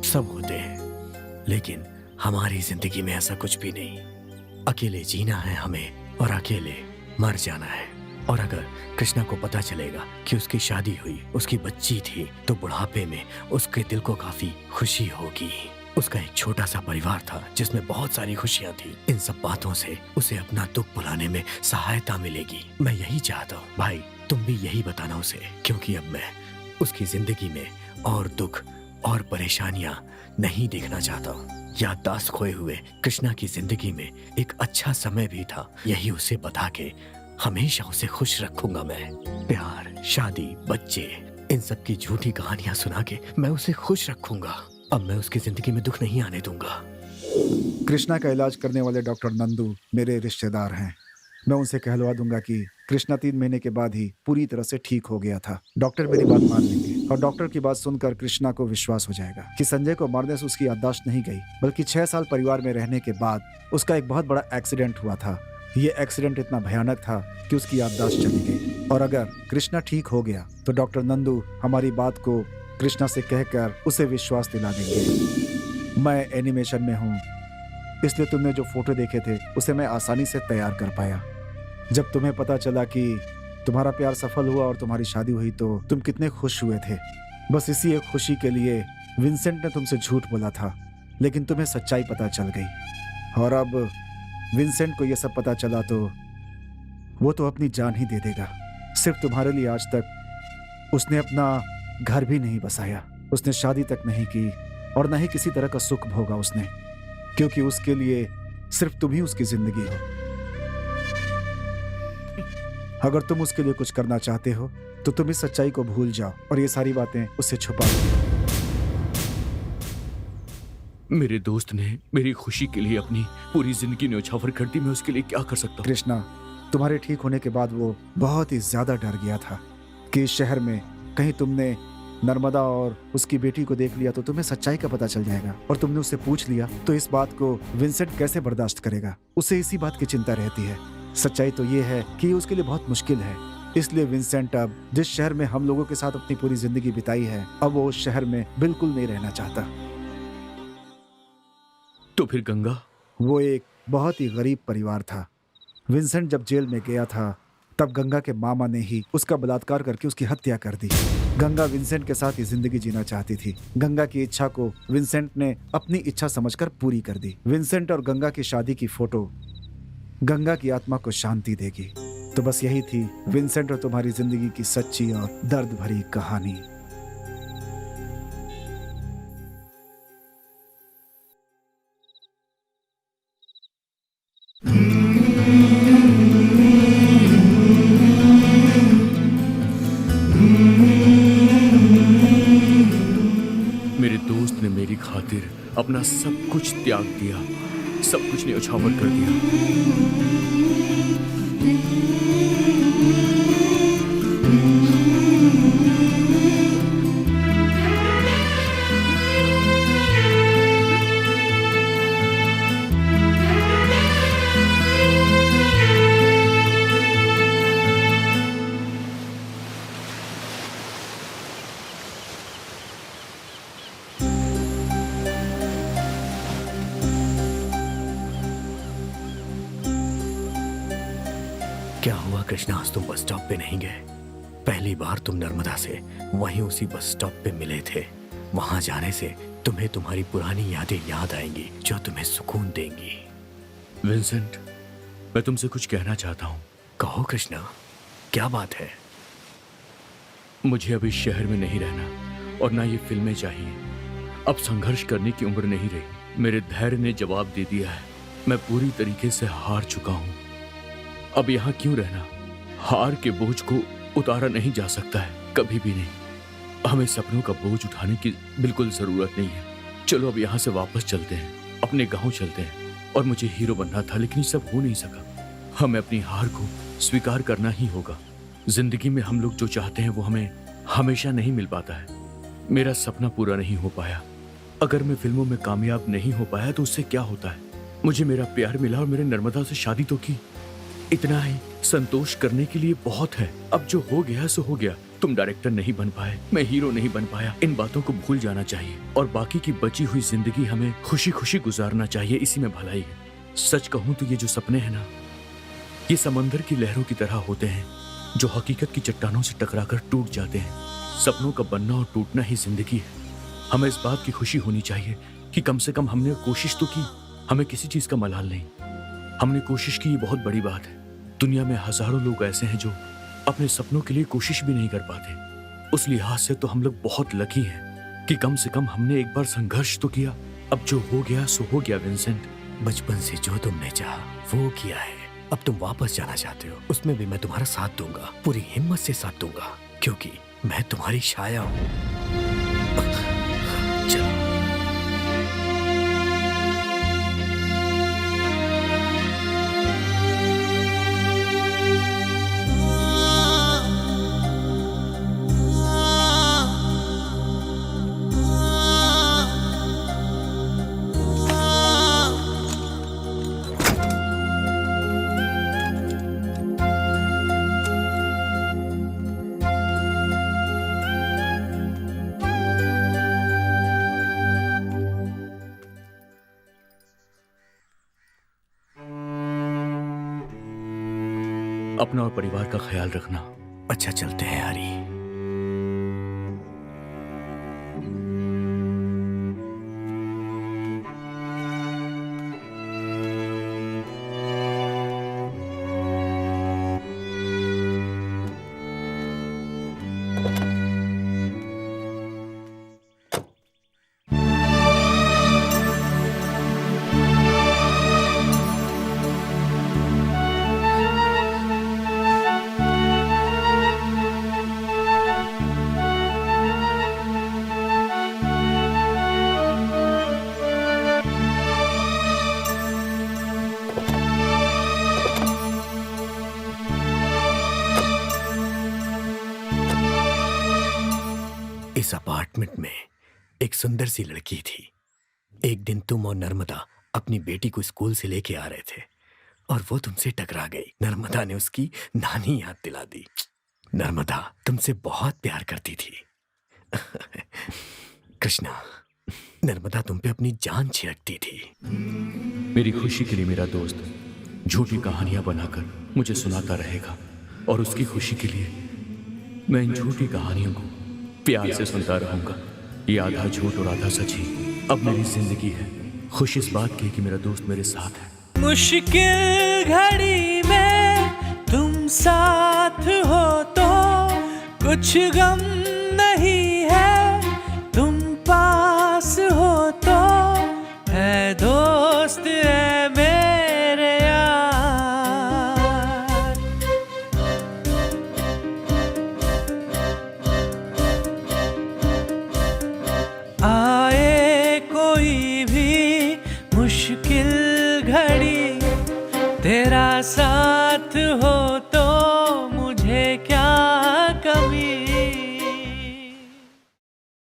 सब होते हैं, लेकिन हमारी जिंदगी में ऐसा कुछ भी नहीं। अकेले जीना है हमें और अकेले मर जाना है। और अगर कृष्णा को पता चलेगा कि उसकी शादी हुई, उसकी बच्ची थी, तो बुढ़ापे में उसके दिल को काफी खुशी होगी। उसका एक छोटा सा परिवार था जिसमें बहुत सारी खुशियां थी। इन सब बातों से उसे अपना दुख भुलाने में सहायता मिलेगी। मैं यही चाहता हूँ भाई, तुम भी यही बताना उसे, क्योंकि अब मैं उसकी जिंदगी में और दुख और परेशानियां नहीं देखना चाहता हूँ। याददाश्त खोए हुए कृष्णा की जिंदगी में एक अच्छा समय भी था, यही उसे बता के हमेशा उसे खुश रखूंगा मैं। प्यार, शादी, बच्चे, इन सब की झूठी कहानियां सुना के मैं उसे खुश रखूंगा। अब मैं उसकी जिंदगी में दुख नहीं आने दूंगा। कृष्णा का इलाज करने वाले डॉक्टर नंदू मेरे रिश्तेदार हैं। मैं उनसे कहलवा दूंगा कि कृष्णा 3 महीने के बाद ही पूरी तरह से ठीक हो गया था। डॉक्टर मेरी बात मान लेंगे और डॉक्टर की बात सुनकर कृष्णा को विश्वास हो जाएगा कि संजय को मारने से उसकी याददाश्त नहीं गई, बल्कि 6 साल परिवार में रहने के बाद उसका एक बहुत बड़ा एक्सीडेंट हुआ था। ये एक्सीडेंट इतना भयानक था कि उसकी याददाश्त चली गई। और अगर कृष्णा ठीक हो गया तो डॉक्टर नंदू हमारी बात को कृष्णा से कहकर उसे विश्वास दिला देंगे। मैं एनिमेशन में हूँ, इसलिए तुमने जो फोटो देखे थे उसे मैं आसानी से तैयार कर पाया। जब तुम्हें पता चला कि तुम्हारा प्यार सफल हुआ और तुम्हारी शादी हुई तो तुम कितने खुश हुए थे। बस इसी एक खुशी के लिए विंसेंट ने तुमसे झूठ बोला था, लेकिन तुम्हें सच्चाई पता चल गई। और अब विंसेंट को यह सब पता चला तो वो तो अपनी जान ही दे देगा। सिर्फ तुम्हारे लिए आज तक उसने अपना घर भी नहीं बसाया, उसने शादी तक नहीं की और न ही किसी तरह का सुख भोगा उसने, क्योंकि उसके लिए सिर्फ तुम ही उसकी जिंदगी हो। अगर तुम उसके लिए कुछ करना चाहते हो तो तुम इस सच्चाई को भूल जाओ और ये सारी बातें उससे छुपा दो। मेरे दोस्त ने मेरी खुशी के लिए अपनी पूरी जिंदगी न्यौछावर कर दी। मैं उसके लिए क्या कर सकता हूँ? कृष्णा, तुम्हारे ठीक होने के बाद वो बहुत ही ज्यादा डर गया था कि इस शहर में कहीं तुमने नर्मदा और उसकी बेटी को देख लिया तो तुम्हें सच्चाई का पता चल जाएगा और तुमने उससे पूछ लिया तो इस बात को विंसेंट कैसे बर्दाश्त करेगा। उसे इसी बात की चिंता रहती है। सच्चाई तो ये है कि ये उसके लिए बहुत मुश्किल है। इसलिए विंसेंट अब जिस शहर में हम लोगों के साथ अपनी पूरी जिंदगी बिताई है, अब वो उस शहर में बिल्कुल नहीं रहना चाहता। तो फिर गंगा? वो एक बहुत ही गरीब परिवार था। विंसेंट जब जेल में गया था तब गंगा के मामा ने ही उसका बलात्कार करके उसकी हत्या कर दी। गंगा विंसेंट के साथ ही जिंदगी जीना चाहती थी। गंगा की इच्छा को विंसेंट ने अपनी इच्छा समझकर पूरी कर दी। विंसेंट और गंगा की शादी की फोटो गंगा की आत्मा को शांति देगी। तो बस यही थी विंसेंट और तुम्हारी जिंदगी की सच्ची और दर्द भरी कहानी। मेरे दोस्त ने मेरी खातिर अपना सब कुछ त्याग दिया, सब कुछ न्यौछावर कर दिया। क्या हुआ कृष्णा, आज तुम बस स्टॉप पे नहीं गए? पहली बार तुम नर्मदा से वहीं उसी बस स्टॉप पे मिले थे। वहां जाने से तुम्हें तुम्हारी पुरानी यादें याद आएंगी जो तुम्हें सुकून देंगी। विंसेंट, मैं तुमसे कुछ कहना चाहता हूँ। कहो कृष्णा, क्या बात है? मुझे अब इस शहर में नहीं रहना और ना ये फिल्में चाहिए। अब संघर्ष करने की उम्र नहीं रही। मेरे धैर्य ने जवाब दे दिया है। मैं पूरी तरीके से हार चुका हूँ। अब यहाँ क्यों रहना? हार के बोझ को उतारा नहीं जा सकता है, कभी भी नहीं। हमें सपनों का बोझ उठाने की बिल्कुल जरूरत नहीं है। चलो अब यहाँ से वापस चलते हैं, अपने गांव चलते हैं। और मुझे हीरो बनना था, लेकिन ये सब हो नहीं सका। हमें अपनी हार को स्वीकार करना ही होगा। जिंदगी में हम लोग जो चाहते हैं वो हमें हमेशा नहीं मिल पाता है। मेरा सपना पूरा नहीं हो पाया। अगर मैं फिल्मों में कामयाब नहीं हो पाया तो उससे क्या होता है? मुझे मेरा प्यार मिला और मेरे नर्मदा से शादी तो की। इतना ही संतोष करने के लिए बहुत है। अब जो हो गया सो हो गया। तुम डायरेक्टर नहीं बन पाए, मैं हीरो नहीं बन पाया। इन बातों को भूल जाना चाहिए और बाकी की बची हुई जिंदगी हमें खुशी खुशी गुजारना चाहिए। इसी में भलाई है। सच कहूं तो ये जो सपने हैं ना, ये समंदर की लहरों की तरह होते हैं जो हकीकत की चट्टानों से टकराकर टूट जाते हैं। सपनों का बनना और टूटना ही जिंदगी है। हमें इस बात की खुशी होनी चाहिए कि कम से कम हमने कोशिश तो की। हमें किसी चीज का मलाल नहीं। हमने कोशिश की, ये बहुत बड़ी बात है। दुनिया में हजारों लोग ऐसे हैं जो अपने सपनों के लिए कोशिश भी नहीं कर पाते। उस लिहाज से तो हम लोग बहुत लकी हैं कि कम से कम हमने एक बार संघर्ष तो किया। अब जो हो गया सो हो गया विंसेंट। बचपन से जो तुमने चाहा वो किया है। अब तुम वापस जाना चाहते हो, उसमें भी मैं तुम्हारा साथ दूंगा, पूरी हिम्मत से साथ दूंगा, क्योंकि मैं तुम्हारी छाया हूं। चलो। अपना और परिवार का ख्याल रखना। अच्छा, चलते हैं हरी। इस अपार्टमेंट में एक सुंदर सी लड़की थी। एक दिन तुम और नर्मदा अपनी बेटी को स्कूल से लेके आ रहे थे और वो तुमसे टकरा गई। नर्मदा ने उसकी नानी याद दिला दी। नर्मदा तुमसे बहुत प्यार करती थी। कृष्णा, नर्मदा तुम पे अपनी जान छिड़कती थी। मेरी खुशी के लिए मेरा दोस्त झूठी कहानियां बनाकर मुझे सुनाता रहेगा और उसकी खुशी के लिए मैं इन झूठी कहानियों को प्यार से सुनता रहूंगा। ये आधा झूठ और आधा सच ही अब मेरी जिंदगी है। खुश इस बात की कि मेरा दोस्त मेरे साथ है। मुश्किल घड़ी में तुम साथ हो तो कुछ गम नहीं है, तुम पास हो तो है दोस्त है मेरे यार। आए कोई भी मुश्किल घड़ी तेरा साथ हो तो